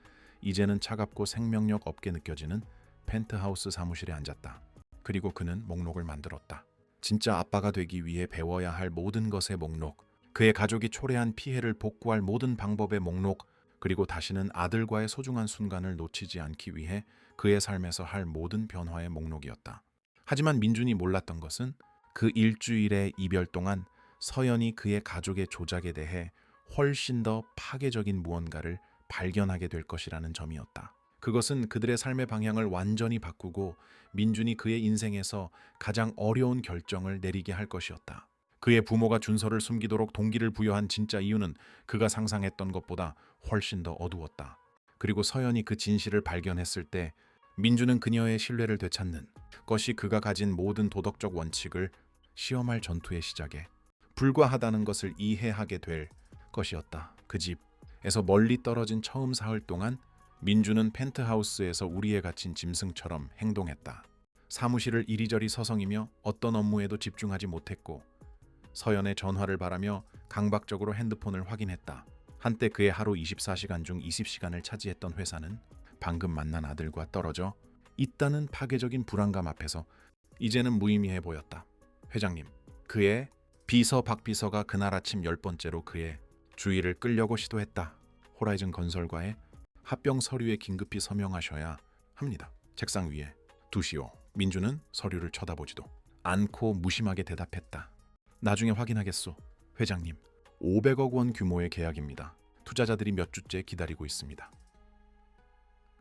이제는 차갑고 생명력 없게 느껴지는 펜트하우스 사무실에 앉았다. 그리고 그는 목록을 만들었다. 진짜 아빠가 되기 위해 배워야 할 모든 것의 목록, 그의 가족이 초래한 피해를 복구할 모든 방법의 목록, 그리고 다시는 아들과의 소중한 순간을 놓치지 않기 위해 그의 삶에서 할 모든 변화의 목록이었다. 하지만 민준이 몰랐던 것은 그 일주일의 이별 동안 서연이 그의 가족의 조작에 대해 훨씬 더 파괴적인 무언가를 발견하게 될 것이라는 점이었다. 그것은 그들의 삶의 방향을 완전히 바꾸고 민준이 그의 인생에서 가장 어려운 결정을 내리게 할 것이었다. 그의 부모가 준서를 숨기도록 동기를 부여한 진짜 이유는 그가 상상했던 것보다 훨씬 더 어두웠다. 그리고 서연이 그 진실을 발견했을 때 민주는 그녀의 신뢰를 되찾는 것이 그가 가진 모든 도덕적 원칙을 시험할 전투의 시작에 불과하다는 것을 이해하게 될 것이었다. 그 집에서 멀리 떨어진 처음 사흘 동안 민주는 펜트하우스에서 우리에 갇힌 짐승처럼 행동했다. 사무실을 이리저리 서성이며 어떤 업무에도 집중하지 못했고 서연의 전화를 바라며 강박적으로 핸드폰을 확인했다. 한때 그의 하루 24시간 중 20시간을 차지했던 회사는 방금 만난 아들과 떨어져 있다는 파괴적인 불안감 앞에서 이제는 무의미해 보였다. 회장님, 그의 비서 박 비서가 그날 아침 10번째로 그의 주의를 끌려고 시도했다. 호라이즌 건설과의 합병 서류에 긴급히 서명하셔야 합니다. 책상 위에 두시오. 민주는 서류를 쳐다보지도 않고 무심하게 대답했다. 나중에 확인하겠소. 회장님, 500억 원 규모의 계약입니다. 투자자들이 몇 주째 기다리고 있습니다.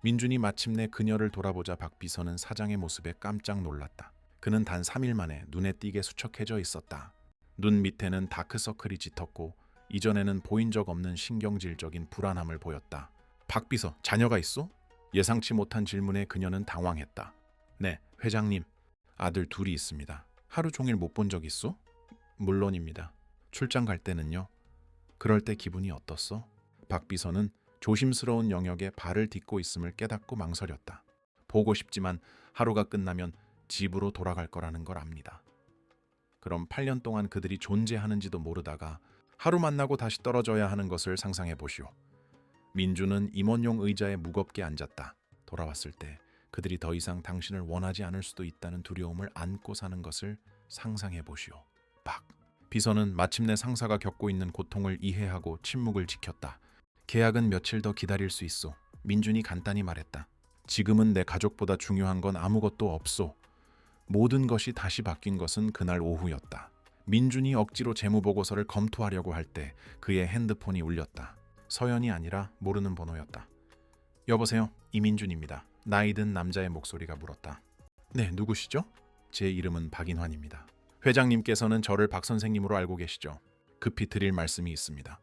민준이 마침내 그녀를 돌아보자 박 비서는 사장의 모습에 깜짝 놀랐다. 그는 단 3일 만에 눈에 띄게 수척해져 있었다. 눈 밑에는 다크서클이 짙었고 이전에는 보인 적 없는 신경질적인 불안함을 보였다. 박 비서, 자녀가 있소? 예상치 못한 질문에 그녀는 당황했다. 네, 회장님. 아들 둘이 있습니다. 하루 종일 못 본 적 있어? 물론입니다. 출장 갈 때는요? 그럴 때 기분이 어떻소? 박 비서는 조심스러운 영역에 발을 딛고 있음을 깨닫고 망설였다. 보고 싶지만 하루가 끝나면 집으로 돌아갈 거라는 걸 압니다. 그럼 8년 동안 그들이 존재하는지도 모르다가 하루 만나고 다시 떨어져야 하는 것을 상상해 보시오. 민주는 임원용 의자에 무겁게 앉았다. 돌아왔을 때 그들이 더 이상 당신을 원하지 않을 수도 있다는 두려움을 안고 사는 것을 상상해 보시오. 박. 비서는 마침내 상사가 겪고 있는 고통을 이해하고 침묵을 지켰다. 계약은 며칠 더 기다릴 수 있소. 민준이 간단히 말했다. 지금은 내 가족보다 중요한 건 아무것도 없소. 모든 것이 다시 바뀐 것은 그날 오후였다. 민준이 억지로 재무보고서를 검토하려고 할 때 그의 핸드폰이 울렸다. 서연이 아니라 모르는 번호였다. 여보세요, 이민준입니다. 나이 든 남자의 목소리가 물었다. 네, 누구시죠? 제 이름은 박인환입니다. 회장님께서는 저를 박 선생님으로 알고 계시죠? 급히 드릴 말씀이 있습니다.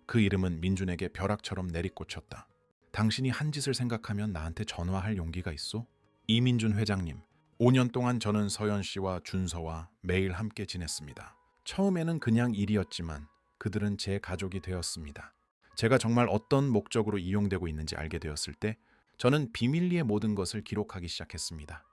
그 이름은 민준에게 벼락처럼 내리꽂혔다. 당신이 한 짓을 생각하면 나한테 전화할 용기가 있소? 이민준 회장님, 5년 동안 저는 서연 씨와 준서와 매일 함께 지냈습니다. 처음에는 그냥 일이었지만 그들은 제 가족이 되었습니다. 제가 정말 어떤 목적으로 이용되고 있는지 알게 되었을 때 저는 비밀리에 모든 것을 기록하기 시작했습니다.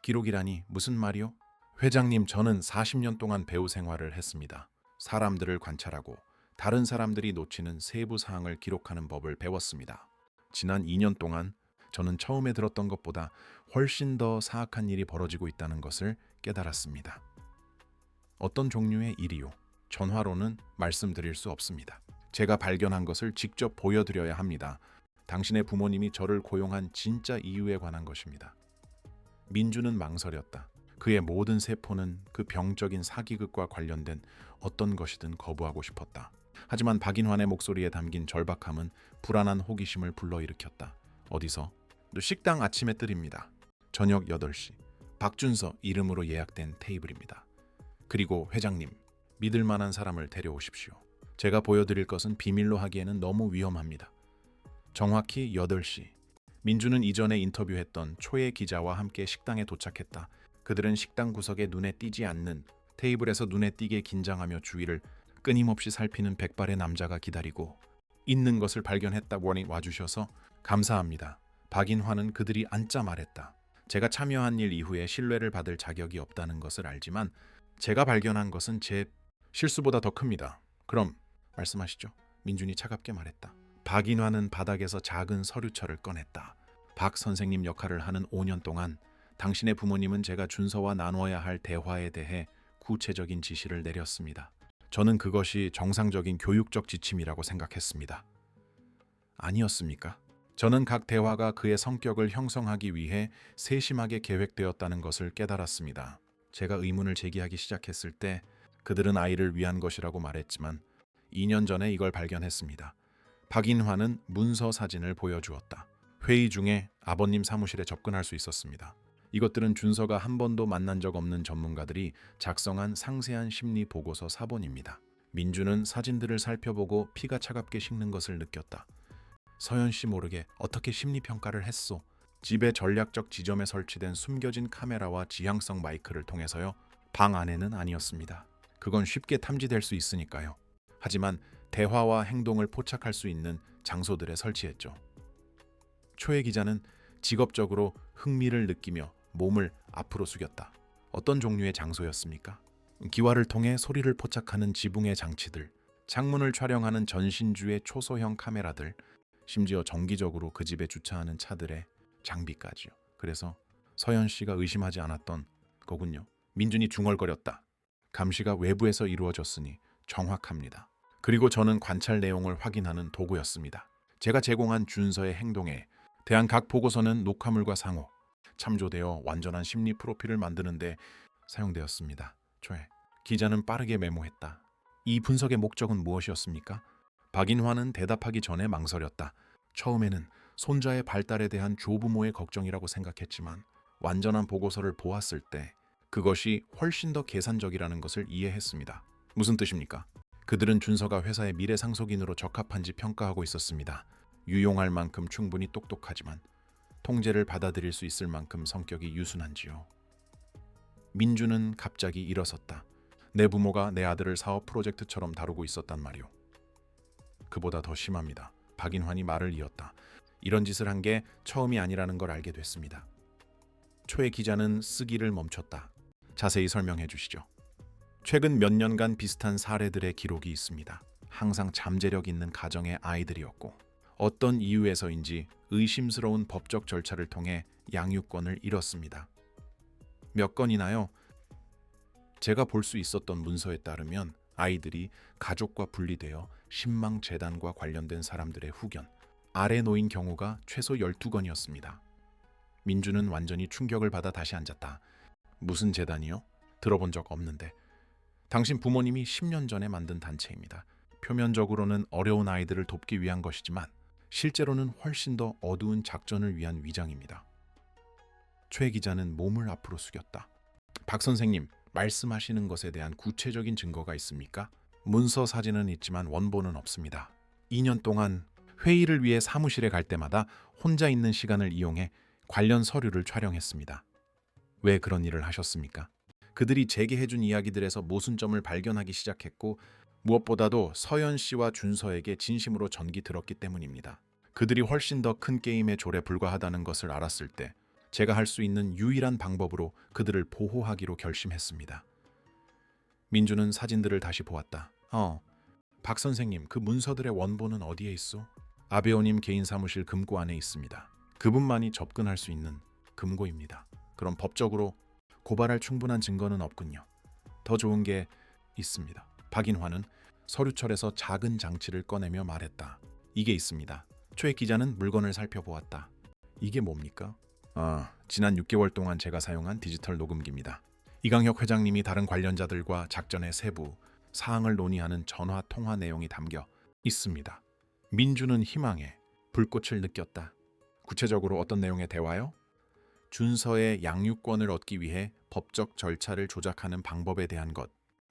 기록이라니 무슨 말이요? 회장님, 저는 40년 동안 배우 생활을 했습니다. 사람들을 관찰하고 다른 사람들이 놓치는 세부 사항을 기록하는 법을 배웠습니다. 지난 2년 동안 저는 처음에 들었던 것보다 훨씬 더 사악한 일이 벌어지고 있다는 것을 깨달았습니다. 어떤 종류의 일이요? 전화로는 말씀드릴 수 없습니다. 제가 발견한 것을 직접 보여드려야 합니다. 당신의 부모님이 저를 고용한 진짜 이유에 관한 것입니다. 민주는 망설였다. 그의 모든 세포는 그 병적인 사기극과 관련된 어떤 것이든 거부하고 싶었다. 하지만 박인환의 목소리에 담긴 절박함은 불안한 호기심을 불러일으켰다. 어디서? 식당 아침에 뜰입니다. 저녁 8시. 박준서 이름으로 예약된 테이블입니다. 그리고 회장님, 믿을 만한 사람을 데려오십시오. 제가 보여드릴 것은 비밀로 하기에는 너무 위험합니다. 정확히 8시. 민주는 이전에 인터뷰했던 초의 기자와 함께 식당에 도착했다. 그들은 식당 구석에 눈에 띄지 않는 테이블에서 눈에 띄게 긴장하며 주위를 끊임없이 살피는 백발의 남자가 기다리고 있는 것을 발견했다고 와주셔서 감사합니다. 박인환은 그들이 앉자 말했다. 제가 참여한 일 이후에 신뢰를 받을 자격이 없다는 것을 알지만 제가 발견한 것은 제 실수보다 더 큽니다. 그럼 말씀하시죠. 민준이 차갑게 말했다. 박인환은 바닥에서 작은 서류철을 꺼냈다. 박 선생님 역할을 하는 5년 동안 당신의 부모님은 제가 준서와 나누어야 할 대화에 대해 구체적인 지시를 내렸습니다. 저는 그것이 정상적인 교육적 지침이라고 생각했습니다. 아니었습니까? 저는 각 대화가 그의 성격을 형성하기 위해 세심하게 계획되었다는 것을 깨달았습니다. 제가 의문을 제기하기 시작했을 때 그들은 아이를 위한 것이라고 말했지만 2년 전에 이걸 발견했습니다. 박인환은 문서 사진을 보여주었다. 회의 중에 아버님 사무실에 접근할 수 있었습니다. 이것들은 준서가 한 번도 만난 적 없는 전문가들이 작성한 상세한 심리 보고서 사본입니다. 민주는 사진들을 살펴보고 피가 차갑게 식는 것을 느꼈다. 서연 씨 모르게 어떻게 심리평가를 했소? 집의 전략적 지점에 설치된 숨겨진 카메라와 지향성 마이크를 통해서요. 방 안에는 아니었습니다. 그건 쉽게 탐지될 수 있으니까요. 하지만 대화와 행동을 포착할 수 있는 장소들에 설치했죠. 초의 기자는 직업적으로 흥미를 느끼며 몸을 앞으로 숙였다. 어떤 종류의 장소였습니까? 기와를 통해 소리를 포착하는 지붕의 장치들, 창문을 촬영하는 전신주의 초소형 카메라들, 심지어 정기적으로 그 집에 주차하는 차들의 장비까지요. 그래서 서연 씨가 의심하지 않았던 거군요. 민준이 중얼거렸다. 감시가 외부에서 이루어졌으니 정확합니다. 그리고 저는 관찰 내용을 확인하는 도구였습니다. 제가 제공한 준서의 행동에 대한 각 보고서는 녹화물과 상호, 참조되어 완전한 심리 프로필을 만드는데 사용되었습니다. 초에 기자는 빠르게 메모했다. 이 분석의 목적은 무엇이었습니까? 박인환은 대답하기 전에 망설였다. 처음에는 손자의 발달에 대한 조부모의 걱정이라고 생각했지만 완전한 보고서를 보았을 때 그것이 훨씬 더 계산적이라는 것을 이해했습니다. 무슨 뜻입니까? 그들은 준서가 회사의 미래 상속인으로 적합한지 평가하고 있었습니다. 유용할 만큼 충분히 똑똑하지만 통제를 받아들일 수 있을 만큼 성격이 유순한지요. 민주는 갑자기 일어섰다. 내 부모가 내 아들을 사업 프로젝트처럼 다루고 있었단 말이오. 그보다 더 심합니다. 박인환이 말을 이었다. 이런 짓을 한 게 처음이 아니라는 걸 알게 됐습니다. 초의 기자는 쓰기를 멈췄다. 자세히 설명해 주시죠. 최근 몇 년간 비슷한 사례들의 기록이 있습니다. 항상 잠재력 있는 가정의 아이들이었고 어떤 이유에서인지 의심스러운 법적 절차를 통해 양육권을 잃었습니다. 몇 건이나요? 제가 볼 수 있었던 문서에 따르면 아이들이 가족과 분리되어 신망재단과 관련된 사람들의 후견 아래 놓인 경우가 최소 12건이었습니다. 민주는 완전히 충격을 받아 다시 앉았다. 무슨 재단이요? 들어본 적 없는데. 당신 부모님이 10년 전에 만든 단체입니다. 표면적으로는 어려운 아이들을 돕기 위한 것이지만 실제로는 훨씬 더 어두운 작전을 위한 위장입니다. 최 기자는 몸을 앞으로 숙였다. 박 선생님, 말씀하시는 것에 대한 구체적인 증거가 있습니까? 문서 사진은 있지만 원본은 없습니다. 2년 동안 회의를 위해 사무실에 갈 때마다 혼자 있는 시간을 이용해 관련 서류를 촬영했습니다. 왜 그런 일을 하셨습니까? 그들이 제게 해준 이야기들에서 모순점을 발견하기 시작했고 무엇보다도 서연 씨와 준서에게 진심으로 전기 들었기 때문입니다. 그들이 훨씬 더 큰 게임의 졸에 불과하다는 것을 알았을 때 제가 할 수 있는 유일한 방법으로 그들을 보호하기로 결심했습니다. 민주는 사진들을 다시 보았다. 박 선생님, 그 문서들의 원본은 어디에 있어? 아베오님 개인 사무실 금고 안에 있습니다. 그분만이 접근할 수 있는 금고입니다. 그럼 법적으로 고발할 충분한 증거는 없군요. 더 좋은 게 있습니다. 박인환은 서류철에서 작은 장치를 꺼내며 말했다. 이게 있습니다. 최 기자는 물건을 살펴보았다. 이게 뭡니까? 지난 6개월 동안 제가 사용한 디지털 녹음기입니다. 이강혁 회장님이 다른 관련자들과 작전의 세부, 사항을 논의하는 전화 통화 내용이 담겨 있습니다. 민주는 희망에 불꽃을 느꼈다. 구체적으로 어떤 내용의 대화요? 준서의 양육권을 얻기 위해 법적 절차를 조작하는 방법에 대한 것,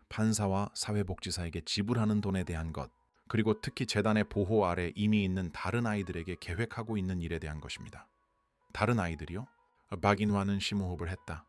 판사와 사회복지사에게 지불하는 돈에 대한 것, 그리고 특히 재단의 보호 아래 이미 있는 다른 아이들에게 계획하고 있는 일에 대한 것입니다. 다른 아이들이요? 박인환은 심호흡을 했다.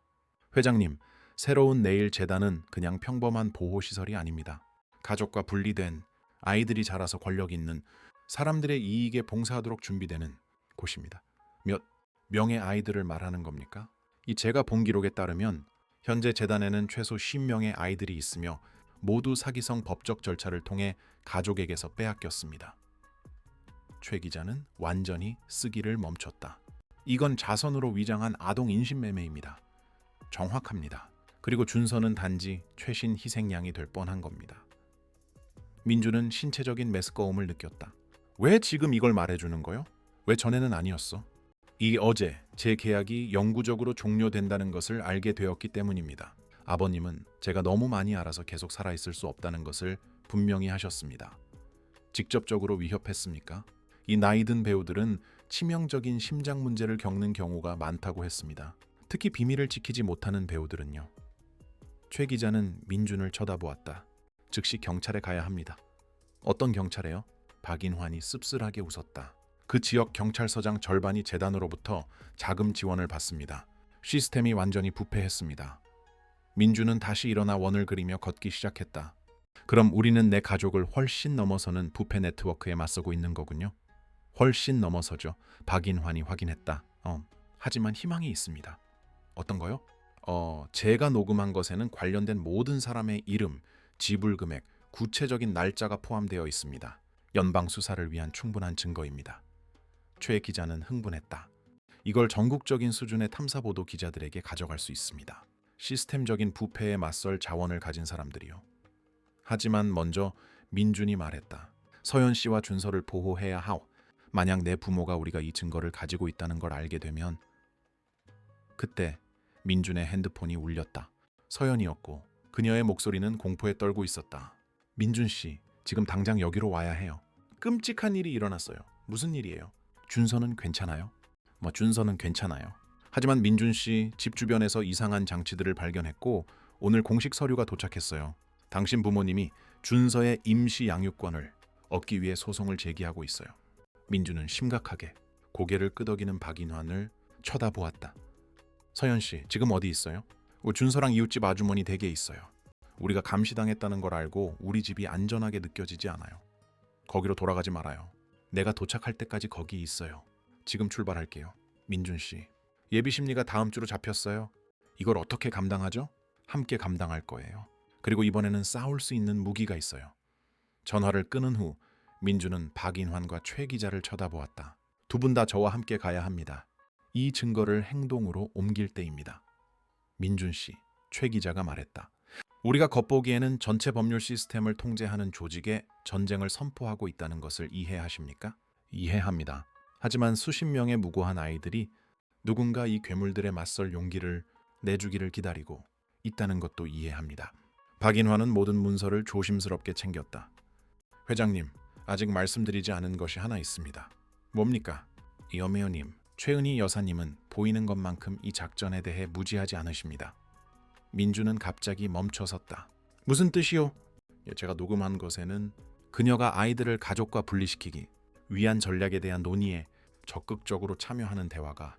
회장님, 새로운 내일 재단은 그냥 평범한 보호시설이 아닙니다. 가족과 분리된 아이들이 자라서 권력 있는 사람들의 이익에 봉사하도록 준비되는 곳입니다. 몇 명의 아이들을 말하는 겁니까? 이 제가 본 기록에 따르면 현재 재단에는 최소 10명의 아이들이 있으며 모두 사기성 법적 절차를 통해 가족에게서 빼앗겼습니다. 최 기자는 완전히 쓰기를 멈췄다. 이건 자선으로 위장한 아동 인신매매입니다. 정확합니다. 그리고 준서는 단지 최신 희생양이 될 뻔한 겁니다. 민주는 신체적인 메스꺼움을 느꼈다. 왜 지금 이걸 말해주는 거요? 왜 전에는 아니었어? 이 어제 제 계약이 영구적으로 종료된다는 것을 알게 되었기 때문입니다. 아버님은 제가 너무 많이 알아서 계속 살아있을 수 없다는 것을 분명히 하셨습니다. 직접적으로 위협했습니까? 이 나이든 배우들은 치명적인 심장 문제를 겪는 경우가 많다고 했습니다. 특히 비밀을 지키지 못하는 배우들은요. 최 기자는 민준을 쳐다보았다. 즉시 경찰에 가야 합니다. 어떤 경찰에요? 박인환이 씁쓸하게 웃었다. 그 지역 경찰서장 절반이 재단으로부터 자금 지원을 받습니다. 시스템이 완전히 부패했습니다. 민주는 다시 일어나 원을 그리며 걷기 시작했다. 그럼 우리는 내 가족을 훨씬 넘어서는 부패 네트워크에 맞서고 있는 거군요. 훨씬 넘어서죠. 박인환이 확인했다. 하지만 희망이 있습니다. 어떤 거요? 제가 녹음한 것에는 관련된 모든 사람의 이름, 지불 금액, 구체적인 날짜가 포함되어 있습니다. 연방 수사를 위한 충분한 증거입니다. 최 기자는 흥분했다. 이걸 전국적인 수준의 탐사보도 기자들에게 가져갈 수 있습니다. 시스템적인 부패에 맞설 자원을 가진 사람들이요. 하지만 먼저 민준이 말했다. 서연 씨와 준서를 보호해야 하오. 만약 내 부모가 우리가 이 증거를 가지고 있다는 걸 알게 되면. 그때 민준의 핸드폰이 울렸다. 서연이었고 그녀의 목소리는 공포에 떨고 있었다. 민준 씨, 지금 당장 여기로 와야 해요. 끔찍한 일이 일어났어요. 무슨 일이에요? 준서는 괜찮아요? 준서는 괜찮아요. 하지만 민준 씨 집 주변에서 이상한 장치들을 발견했고 오늘 공식 서류가 도착했어요. 당신 부모님이 준서의 임시 양육권을 얻기 위해 소송을 제기하고 있어요. 민주는 심각하게 고개를 끄덕이는 박인환을 쳐다보았다. 서연 씨, 지금 어디 있어요? 준서랑 이웃집 아주머니 댁에 있어요. 우리가 감시당했다는 걸 알고 우리 집이 안전하게 느껴지지 않아요. 거기로 돌아가지 말아요. 내가 도착할 때까지 거기 있어요. 지금 출발할게요. 민준 씨, 예비 심리가 다음 주로 잡혔어요. 이걸 어떻게 감당하죠? 함께 감당할 거예요. 그리고 이번에는 싸울 수 있는 무기가 있어요. 전화를 끊은 후 민주는 박인환과 최 기자를 쳐다보았다. 두 분 다 저와 함께 가야 합니다. 이 증거를 행동으로 옮길 때입니다. 민준 씨, 최 기자가 말했다. 우리가 겉보기에는 전체 법률 시스템을 통제하는 조직에 전쟁을 선포하고 있다는 것을 이해하십니까? 이해합니다. 하지만 수십 명의 무고한 아이들이 누군가 이 괴물들에 맞설 용기를 내주기를 기다리고 있다는 것도 이해합니다. 박인환은 모든 문서를 조심스럽게 챙겼다. 회장님, 아직 말씀드리지 않은 것이 하나 있습니다. 뭡니까? 여매어님, 최은희 여사님은 보이는 것만큼 이 작전에 대해 무지하지 않으십니다. 민주는 갑자기 멈춰섰다. 무슨 뜻이요? 제가 녹음한 것에는 그녀가 아이들을 가족과 분리시키기 위한 전략에 대한 논의에 적극적으로 참여하는 대화가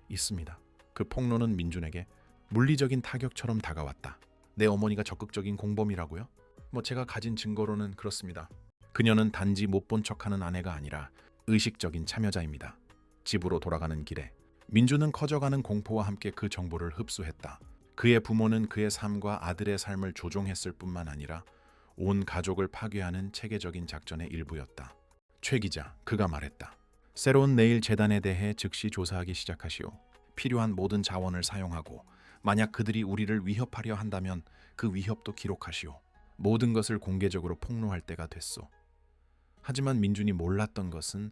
있습니다. 그 폭로는 민준에게 물리적인 타격처럼 다가왔다. 내 어머니가 적극적인 공범이라고요? 제가 가진 증거로는 그렇습니다. 그녀는 단지 못 본 척하는 아내가 아니라 의식적인 참여자입니다. 집으로 돌아가는 길에 민주는 커져가는 공포와 함께 그 정보를 흡수했다. 그의 부모는 그의 삶과 아들의 삶을 조종했을 뿐만 아니라 온 가족을 파괴하는 체계적인 작전의 일부였다. 최 기자, 그가 말했다. 새로운 내일 재단에 대해 즉시 조사하기 시작하시오. 필요한 모든 자원을 사용하고 만약 그들이 우리를 위협하려 한다면 그 위협도 기록하시오. 모든 것을 공개적으로 폭로할 때가 됐소. 하지만 민준이 몰랐던 것은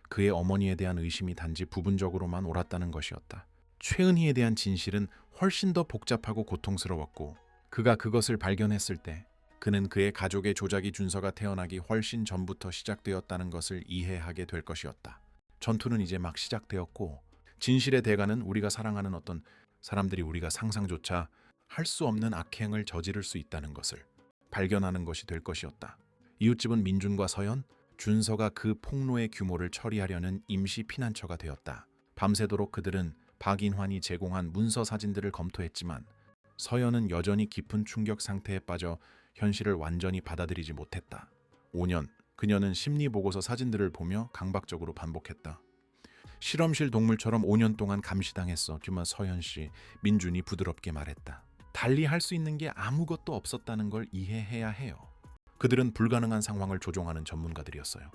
그의 어머니에 대한 의심이 단지 부분적으로만 옳았다는 것이었다. 최은희에 대한 진실은 훨씬 더 복잡하고 고통스러웠고 그가 그것을 발견했을 때 그는 그의 가족의 조작이 준서가 태어나기 훨씬 전부터 시작되었다는 것을 이해하게 될 것이었다. 전투는 이제 막 시작되었고 진실의 대가는 우리가 사랑하는 어떤 사람들이 우리가 상상조차 할 수 없는 악행을 저지를 수 있다는 것을 발견하는 것이 될 것이었다. 이웃집은 민준과 서연, 준서가 그 폭로의 규모를 처리하려는 임시 피난처가 되었다. 밤새도록 그들은 박인환이 제공한 문서 사진들을 검토했지만 서연은 여전히 깊은 충격 상태에 빠져 현실을 완전히 받아들이지 못했다. 5년, 그녀는 심리보고서 사진들을 보며 강박적으로 반복했다. 실험실 동물처럼 5년 동안 감시당했어. 듀마 서연 씨, 민준이 부드럽게 말했다. 달리 할 수 있는 게 아무것도 없었다는 걸 이해해야 해요. 그들은 불가능한 상황을 조종하는 전문가들이었어요.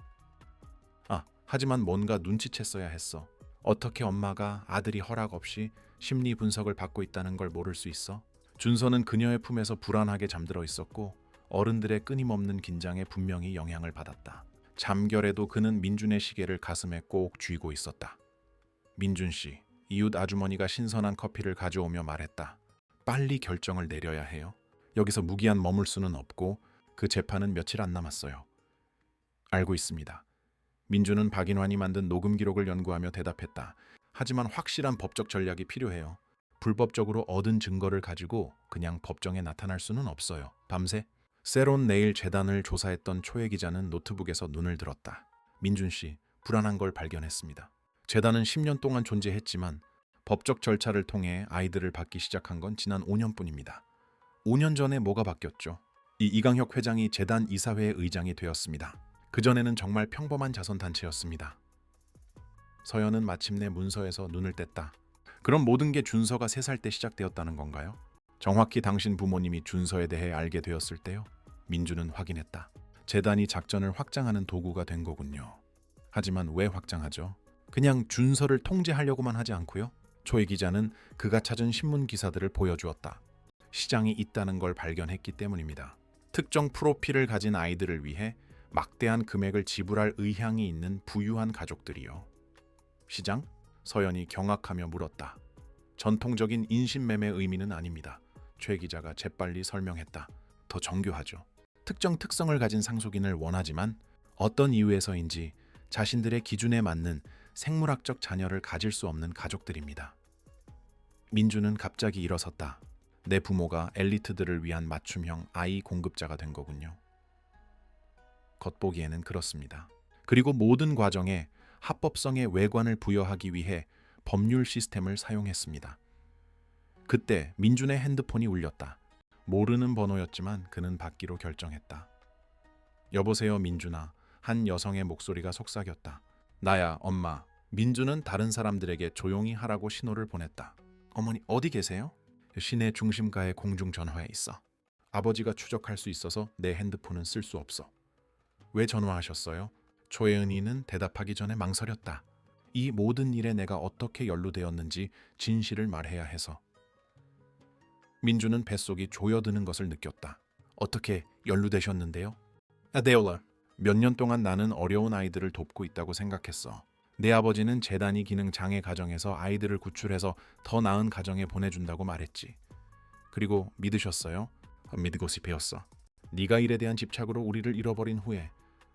하지만 뭔가 눈치챘어야 했어. 어떻게 엄마가 아들이 허락 없이 심리 분석을 받고 있다는 걸 모를 수 있어? 준서는 그녀의 품에서 불안하게 잠들어 있었고 어른들의 끊임없는 긴장에 분명히 영향을 받았다. 잠결에도 그는 민준의 시계를 가슴에 꼭 쥐고 있었다. 민준 씨, 이웃 아주머니가 신선한 커피를 가져오며 말했다. 빨리 결정을 내려야 해요. 여기서 무기한 머물 수는 없고 그 재판은 며칠 안 남았어요. 알고 있습니다. 민준은 박인환이 만든 녹음 기록을 연구하며 대답했다. 하지만 확실한 법적 전략이 필요해요. 불법적으로 얻은 증거를 가지고 그냥 법정에 나타날 수는 없어요. 밤새 세론 네일 재단을 조사했던 초혜 기자는 노트북에서 눈을 들었다. 민준 씨, 불안한 걸 발견했습니다. 재단은 10년 동안 존재했지만 법적 절차를 통해 아이들을 받기 시작한 건 지난 5년뿐입니다. 5년 전에 뭐가 바뀌었죠? 이강혁 회장이 재단 이사회의 의장이 되었습니다. 그전에는 정말 평범한 자선단체였습니다. 서연은 마침내 문서에서 눈을 뗐다. 그럼 모든 게 준서가 3살 때 시작되었다는 건가요? 정확히 당신 부모님이 준서에 대해 알게 되었을 때요? 민주는 확인했다. 재단이 작전을 확장하는 도구가 된 거군요. 하지만 왜 확장하죠? 그냥 준서를 통제하려고만 하지 않고요? 초희 기자는 그가 찾은 신문 기사들을 보여주었다. 시장이 있다는 걸 발견했기 때문입니다. 특정 프로필을 가진 아이들을 위해 막대한 금액을 지불할 의향이 있는 부유한 가족들이요. 시장? 서연이 경악하며 물었다. 전통적인 인신매매 의미는 아닙니다. 최 기자가 재빨리 설명했다. 더 정교하죠. 특정 특성을 가진 상속인을 원하지만 어떤 이유에서인지 자신들의 기준에 맞는 생물학적 자녀를 가질 수 없는 가족들입니다. 민주는 갑자기 일어섰다. 내 부모가 엘리트들을 위한 맞춤형 아이 공급자가 된 거군요. 겉보기에는 그렇습니다. 그리고 모든 과정에 합법성의 외관을 부여하기 위해 법률 시스템을 사용했습니다. 그때 민준의 핸드폰이 울렸다. 모르는 번호였지만 그는 받기로 결정했다. 여보세요, 민준아. 한 여성의 목소리가 속삭였다. 나야, 엄마. 민준은 다른 사람들에게 조용히 하라고 신호를 보냈다. 어머니, 어디 계세요? 시내 중심가의 공중전화에 있어. 아버지가 추적할 수 있어서 내 핸드폰은 쓸 수 없어. 왜 전화하셨어요? 조혜은이는 대답하기 전에 망설였다. 이 모든 일에 내가 어떻게 연루되었는지 진실을 말해야 해서. 민주는 뱃속이 조여드는 것을 느꼈다. 어떻게 연루되셨는데요? 네올라. 몇 년 동안 나는 어려운 아이들을 돕고 있다고 생각했어. 내 아버지는 재단이 기능 장애 가정에서 아이들을 구출해서 더 나은 가정에 보내준다고 말했지. 그리고 믿으셨어요? 믿고시 배웠어. 네가 일에 대한 집착으로 우리를 잃어버린 후에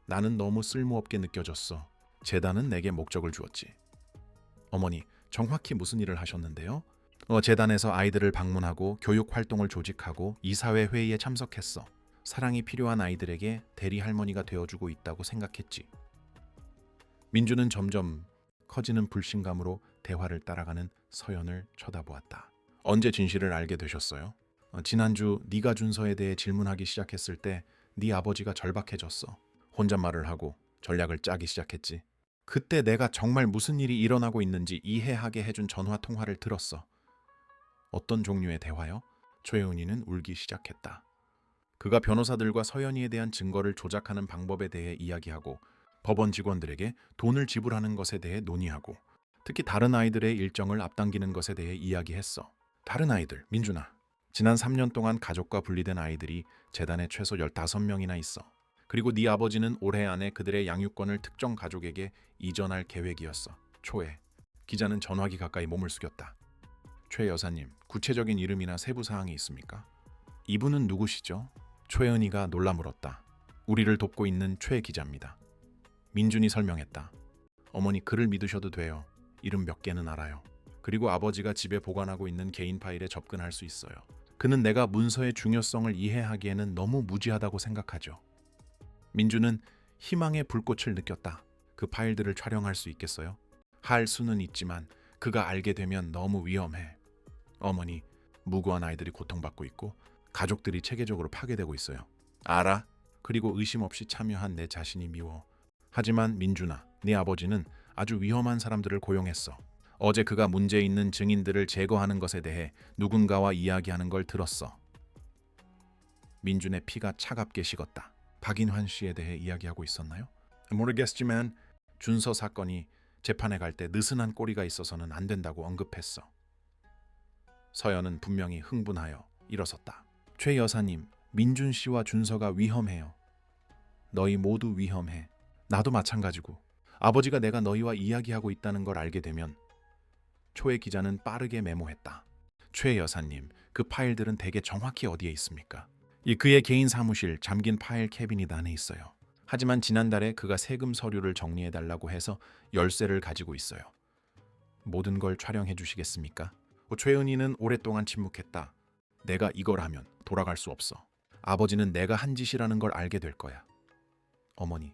나는 너무 쓸모없게 느껴졌어. 재단은 내게 목적을 주었지. 어머니, 정확히 무슨 일을 하셨는데요? 재단에서 아이들을 방문하고 교육 활동을 조직하고 이사회 회의에 참석했어. 사랑이 필요한 아이들에게 대리 할머니가 되어주고 있다고 생각했지. 민주는 점점 커지는 불신감으로 대화를 따라가는 서연을 쳐다보았다. 언제 진실을 알게 되셨어요? 지난주 네가 준서에 대해 질문하기 시작했을 때 네 아버지가 절박해졌어. 혼잣말을 하고 전략을 짜기 시작했지. 그때 내가 정말 무슨 일이 일어나고 있는지 이해하게 해준 전화 통화를 들었어. 어떤 종류의 대화요? 최은희는 울기 시작했다. 그가 변호사들과 서연이에 대한 증거를 조작하는 방법에 대해 이야기하고 법원 직원들에게 돈을 지불하는 것에 대해 논의하고 특히 다른 아이들의 일정을 앞당기는 것에 대해 이야기했어. 다른 아이들, 민준아. 지난 3년 동안 가족과 분리된 아이들이 재단에 최소 15명이나 있어. 그리고 네 아버지는 올해 안에 그들의 양육권을 특정 가족에게 이전할 계획이었어. 초에. 기자는 전화기 가까이 몸을 숙였다. 최 여사님, 구체적인 이름이나 세부 사항이 있습니까? 이분은 누구시죠? 최은희가 놀라 물었다. 우리를 돕고 있는 최 기자입니다. 민준이 설명했다. 어머니, 그를 믿으셔도 돼요. 이름 몇 개는 알아요. 그리고 아버지가 집에 보관하고 있는 개인 파일에 접근할 수 있어요. 그는 내가 문서의 중요성을 이해하기에는 너무 무지하다고 생각하죠. 민주는 희망의 불꽃을 느꼈다. 그 파일들을 촬영할 수 있겠어요? 할 수는 있지만 그가 알게 되면 너무 위험해. 어머니, 무고한 아이들이 고통받고 있고 가족들이 체계적으로 파괴되고 있어요. 알아? 그리고 의심 없이 참여한 내 자신이 미워. 하지만 민준아, 네 아버지는 아주 위험한 사람들을 고용했어. 어제 그가 문제 있는 증인들을 제거하는 것에 대해 누군가와 이야기하는 걸 들었어. 민준의 피가 차갑게 식었다. 박인환 씨에 대해 이야기하고 있었나요? 모르겠지만 준서 사건이 재판에 갈 때 느슨한 꼬리가 있어서는 안 된다고 언급했어. 서연은 분명히 흥분하여 일어섰다. 최 여사님, 민준 씨와 준서가 위험해요. 너희 모두 위험해. 나도 마찬가지고. 아버지가 내가 너희와 이야기하고 있다는 걸 알게 되면. 초의 기자는 빠르게 메모했다. 최 여사님, 그 파일들은 대개 정확히 어디에 있습니까? 그의 개인 사무실 잠긴 파일 캐비닛 안에 있어요. 하지만 지난달에 그가 세금 서류를 정리해달라고 해서 열쇠를 가지고 있어요. 모든 걸 촬영해 주시겠습니까? 최은희는 오랫동안 침묵했다. 내가 이걸 하면 돌아갈 수 없어. 아버지는 내가 한 짓이라는 걸 알게 될 거야. 어머니,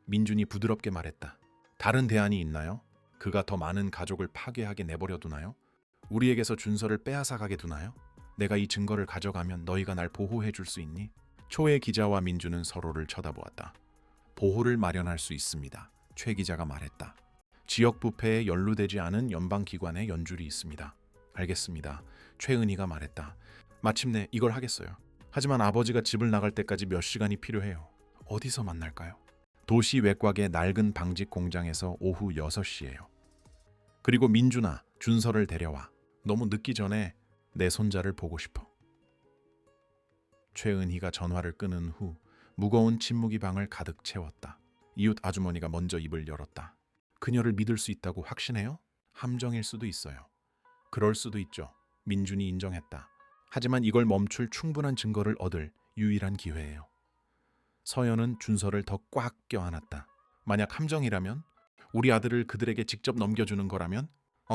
민준이 부드럽게 말했다. 다른 대안이 있나요? 그가 더 많은 가족을 파괴하게 내버려 두나요? 우리에게서 준서를 빼앗아 가게 두나요? 내가 이 증거를 가져가면 너희가 날 보호해 줄 수 있니? 초의 기자와 민주는 서로를 쳐다보았다. 보호를 마련할 수 있습니다. 최 기자가 말했다. 지역 부패에 연루되지 않은 연방기관의 연줄이 있습니다. 알겠습니다. 최은희가 말했다. 마침내 이걸 하겠어요. 하지만 아버지가 집을 나갈 때까지 몇 시간이 필요해요. 어디서 만날까요? 도시 외곽의 낡은 방직 공장에서 오후 6시예요. 그리고 민준아, 준서를 데려와. 너무 늦기 전에 내 손자를 보고 싶어. 최은희가 전화를 끊은 후 무거운 침묵이 방을 가득 채웠다. 이웃 아주머니가 먼저 입을 열었다. 그녀를 믿을 수 있다고 확신해요? 함정일 수도 있어요. 그럴 수도 있죠. 민준이 인정했다. 하지만 이걸 멈출 충분한 증거를 얻을 유일한 기회예요. 서연은 준서를 더 꽉 껴안았다. 만약 함정이라면? 우리 아들을 그들에게 직접 넘겨주는 거라면?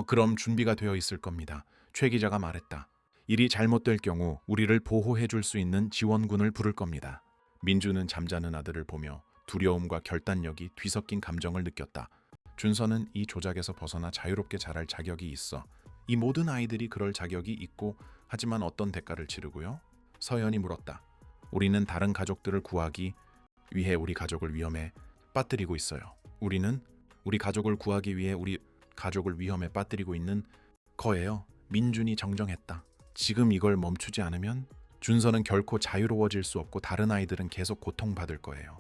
그럼 준비가 되어 있을 겁니다. 최 기자가 말했다. 일이 잘못될 경우 우리를 보호해 줄 수 있는 지원군을 부를 겁니다. 민주는 잠자는 아들을 보며 두려움과 결단력이 뒤섞인 감정을 느꼈다. 준서는 이 조작에서 벗어나 자유롭게 자랄 자격이 있어. 이 모든 아이들이 그럴 자격이 있고, 하지만 어떤 대가를 치르고요? 서연이 물었다. 우리는 다른 가족들을 구하기 위해 우리 가족을 위험에 빠뜨리고 있어요. 우리는 우리 가족을 구하기 위해 우리 가족을 위험에 빠뜨리고 있는 거예요. 민준이 정정했다. 지금 이걸 멈추지 않으면 준서는 결코 자유로워질 수 없고 다른 아이들은 계속 고통받을 거예요.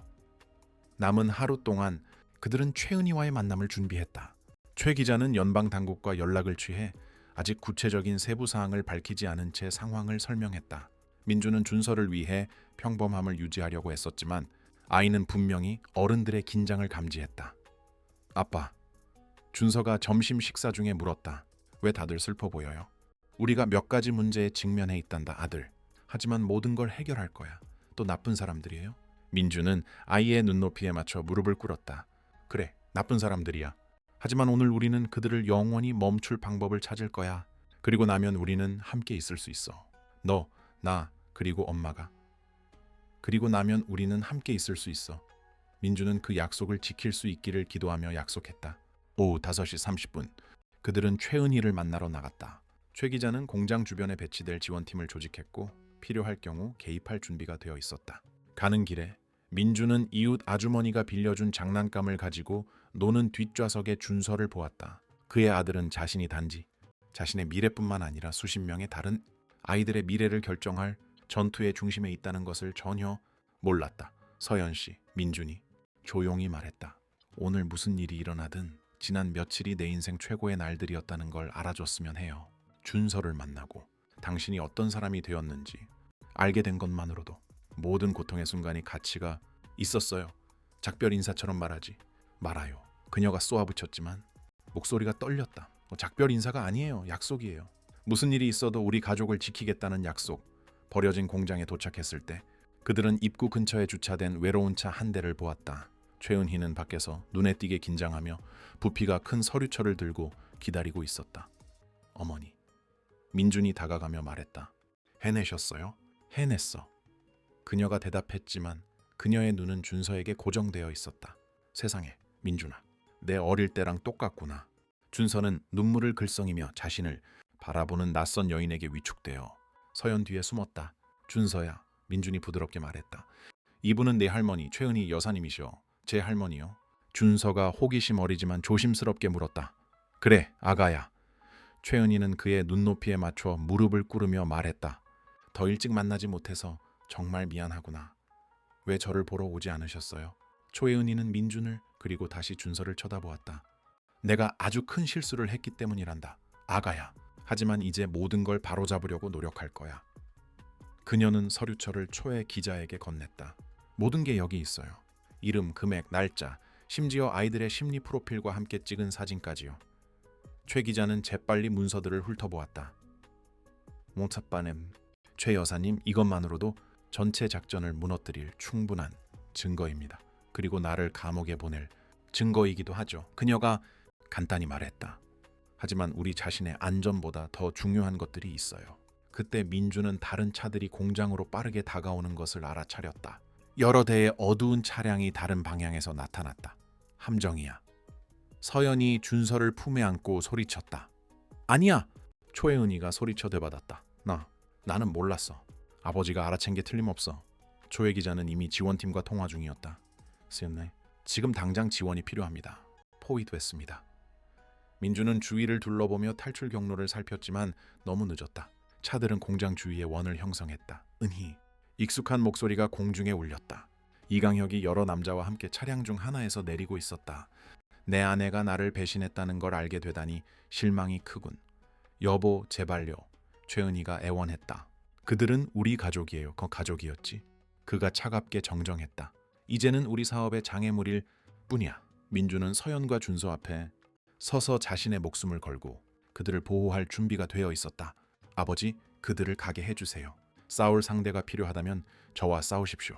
남은 하루 동안 그들은 최은희와의 만남을 준비했다. 최 기자는 연방 당국과 연락을 취해 아직 구체적인 세부 사항을 밝히지 않은 채 상황을 설명했다. 민주는 준서를 위해 평범함을 유지하려고 애썼지만 아이는 분명히 어른들의 긴장을 감지했다. 아빠, 준서가 점심 식사 중에 물었다. 왜 다들 슬퍼 보여요? 우리가 몇 가지 문제에 직면해 있단다, 아들. 하지만 모든 걸 해결할 거야. 또 나쁜 사람들이에요? 민주는 아이의 눈높이에 맞춰 무릎을 꿇었다. 그래, 나쁜 사람들이야. 하지만 오늘 우리는 그들을 영원히 멈출 방법을 찾을 거야. 그리고 나면 우리는 함께 있을 수 있어. 너, 나, 그리고 엄마가. 그리고 나면 우리는 함께 있을 수 있어. 민주는 그 약속을 지킬 수 있기를 기도하며 약속했다. 오후 5시 30분, 그들은 최은희를 만나러 나갔다. 최 기자는 공장 주변에 배치될 지원팀을 조직했고 필요할 경우 개입할 준비가 되어 있었다. 가는 길에 민주는 이웃 아주머니가 빌려준 장난감을 가지고 노는 뒷좌석의 준서를 보았다. 그의 아들은 자신이 단지 자신의 미래뿐만 아니라 수십 명의 다른 아이들의 미래를 결정할 전투의 중심에 있다는 것을 전혀 몰랐다. 서연 씨, 민준이 조용히 말했다. 오늘 무슨 일이 일어나든 지난 며칠이 내 인생 최고의 날들이었다는 걸 알아줬으면 해요. 준서를 만나고 당신이 어떤 사람이 되었는지 알게 된 것만으로도 모든 고통의 순간이 가치가 있었어요. 작별 인사처럼 말하지 말아요. 그녀가 쏘아붙였지만 목소리가 떨렸다. 작별 인사가 아니에요. 약속이에요. 무슨 일이 있어도 우리 가족을 지키겠다는 약속. 버려진 공장에 도착했을 때 그들은 입구 근처에 주차된 외로운 차 한 대를 보았다. 최은희는 밖에서 눈에 띄게 긴장하며 부피가 큰 서류철을 들고 기다리고 있었다. 어머니. 민준이 다가가며 말했다. 해내셨어요? 해냈어. 그녀가 대답했지만 그녀의 눈은 준서에게 고정되어 있었다. 세상에, 민준아. 내 어릴 때랑 똑같구나. 준서는 눈물을 글썽이며 자신을 바라보는 낯선 여인에게 위축되어 서연 뒤에 숨었다. 준서야, 민준이 부드럽게 말했다. 이분은 내 할머니 최은희 여사님이시오. 제 할머니요. 준서가 호기심 어리지만 조심스럽게 물었다. 그래, 아가야. 최은희는 그의 눈높이에 맞춰 무릎을 꿇으며 말했다. 더 일찍 만나지 못해서 정말 미안하구나. 왜 저를 보러 오지 않으셨어요? 최은희는 민준을 그리고 다시 준서를 쳐다보았다. 내가 아주 큰 실수를 했기 때문이란다. 아가야. 하지만 이제 모든 걸 바로잡으려고 노력할 거야. 그녀는 서류철을 초의 기자에게 건넸다. 모든 게 여기 있어요. 이름, 금액, 날짜, 심지어 아이들의 심리 프로필과 함께 찍은 사진까지요. 최 기자는 재빨리 문서들을 훑어보았다. 몽차빠넴, 최 여사님, 이것만으로도 전체 작전을 무너뜨릴 충분한 증거입니다. 그리고 나를 감옥에 보낼 증거이기도 하죠. 그녀가 간단히 말했다. 하지만 우리 자신의 안전보다 더 중요한 것들이 있어요. 그때 민주는 다른 차들이 공장으로 빠르게 다가오는 것을 알아차렸다. 여러 대의 어두운 차량이 다른 방향에서 나타났다. 함정이야. 서연이 준서를 품에 안고 소리쳤다. 아니야! 초혜은이가 소리쳐 되받았다. 나는 몰랐어. 아버지가 알아챈 게 틀림없어. 조혜 기자는 이미 지원팀과 통화 중이었다. 쓰였네. 지금 당장 지원이 필요합니다. 포위됐습니다. 민주는 주위를 둘러보며 탈출 경로를 살폈지만 너무 늦었다. 차들은 공장 주위에 원을 형성했다. 은희. 익숙한 목소리가 공중에 울렸다. 이강혁이 여러 남자와 함께 차량 중 하나에서 내리고 있었다. 내 아내가 나를 배신했다는 걸 알게 되다니 실망이 크군. 여보, 제발요. 최은희가 애원했다. 그들은 우리 가족이에요. 가족이었지. 그가 차갑게 정정했다. 이제는 우리 사업의 장애물일 뿐이야. 민주는 서연과 준서 앞에 서서 자신의 목숨을 걸고 그들을 보호할 준비가 되어 있었다. 아버지, 그들을 가게 해주세요. 싸울 상대가 필요하다면 저와 싸우십시오.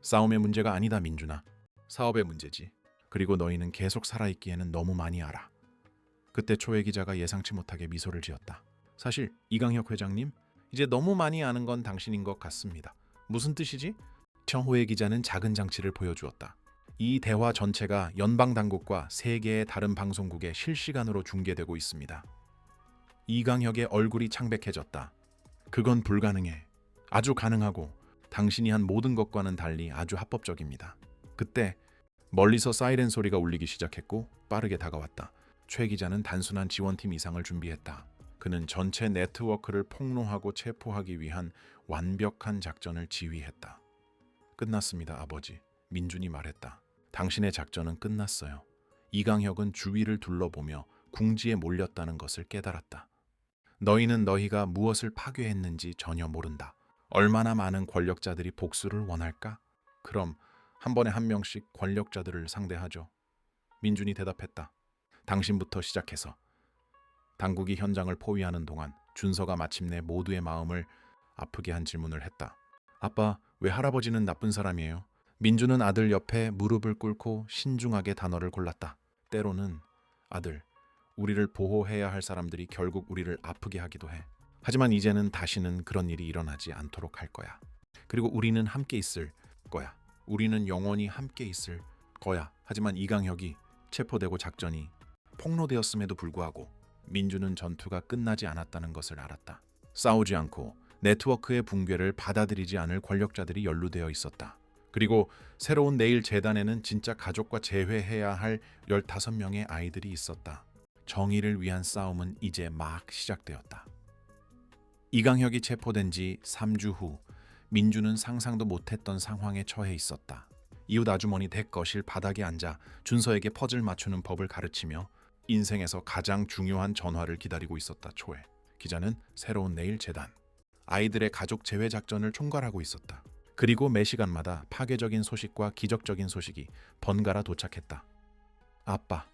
싸움의 문제가 아니다, 민준아. 사업의 문제지. 그리고 너희는 계속 살아있기에는 너무 많이 알아. 그때 초혜 기자가 예상치 못하게 미소를 지었다. 사실 이강혁 회장님, 이제 너무 많이 아는 건 당신인 것 같습니다. 무슨 뜻이지? 청호혜 기자는 작은 장치를 보여주었다. 이 대화 전체가 연방당국과 3개의 다른 방송국에 실시간으로 중계되고 있습니다. 이강혁의 얼굴이 창백해졌다. 그건 불가능해. 아주 가능하고 당신이 한 모든 것과는 달리 아주 합법적입니다. 그때 멀리서 사이렌 소리가 울리기 시작했고 빠르게 다가왔다. 최 기자는 단순한 지원팀 이상을 준비했다. 그는 전체 네트워크를 폭로하고 체포하기 위한 완벽한 작전을 지휘했다. 끝났습니다, 아버지. 민준이 말했다. 당신의 작전은 끝났어요. 이강혁은 주위를 둘러보며 궁지에 몰렸다는 것을 깨달았다. 너희는 너희가 무엇을 파괴했는지 전혀 모른다. 얼마나 많은 권력자들이 복수를 원할까? 그럼 한 번에 한 명씩 권력자들을 상대하죠. 민준이 대답했다. 당신부터 시작해서. 당국이 현장을 포위하는 동안 준서가 마침내 모두의 마음을 아프게 한 질문을 했다. 아빠, 왜 할아버지는 나쁜 사람이에요? 민준은 아들 옆에 무릎을 꿇고 신중하게 단어를 골랐다. 때로는 아들, 우리를 보호해야 할 사람들이 결국 우리를 아프게 하기도 해. 하지만 이제는 다시는 그런 일이 일어나지 않도록 할 거야. 그리고 우리는 함께 있을 거야. 우리는 영원히 함께 있을 거야. 하지만 이강혁이 체포되고 작전이 폭로되었음에도 불구하고 민준은 전투가 끝나지 않았다는 것을 알았다. 싸우지 않고 네트워크의 붕괴를 받아들이지 않을 권력자들이 연루되어 있었다. 그리고 새로운 내일 재단에는 진짜 가족과 재회해야 할 15명의 아이들이 있었다. 정의를 위한 싸움은 이제 막 시작되었다. 이강혁이 체포된 지 3주 후 민준은 상상도 못했던 상황에 처해 있었다. 이웃 아주머니 댁 거실 바닥에 앉아 준서에게 퍼즐 맞추는 법을 가르치며 인생에서 가장 중요한 전화를 기다리고 있었다. 초에 기자는 새로운 내일 재단, 아이들의 가족 재회 작전을 총괄하고 있었다. 그리고 매 시간마다 파괴적인 소식과 기적적인 소식이 번갈아 도착했다. 아빠,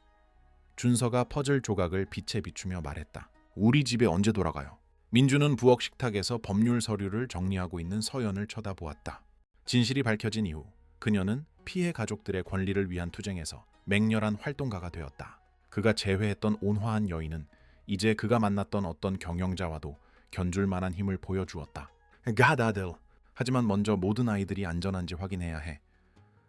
준서가 퍼즐 조각을 빛에 비추며 말했다. 우리 집에 언제 돌아가요? 민준은 부엌 식탁에서 법률 서류를 정리하고 있는 서연을 쳐다보았다. 진실이 밝혀진 이후 그녀는 피해 가족들의 권리를 위한 투쟁에서 맹렬한 활동가가 되었다. 그가 재회했던 온화한 여인은 이제 그가 만났던 어떤 경영자와도 견줄 만한 힘을 보여주었다. 가다들. 하지만 먼저 모든 아이들이 안전한지 확인해야 해.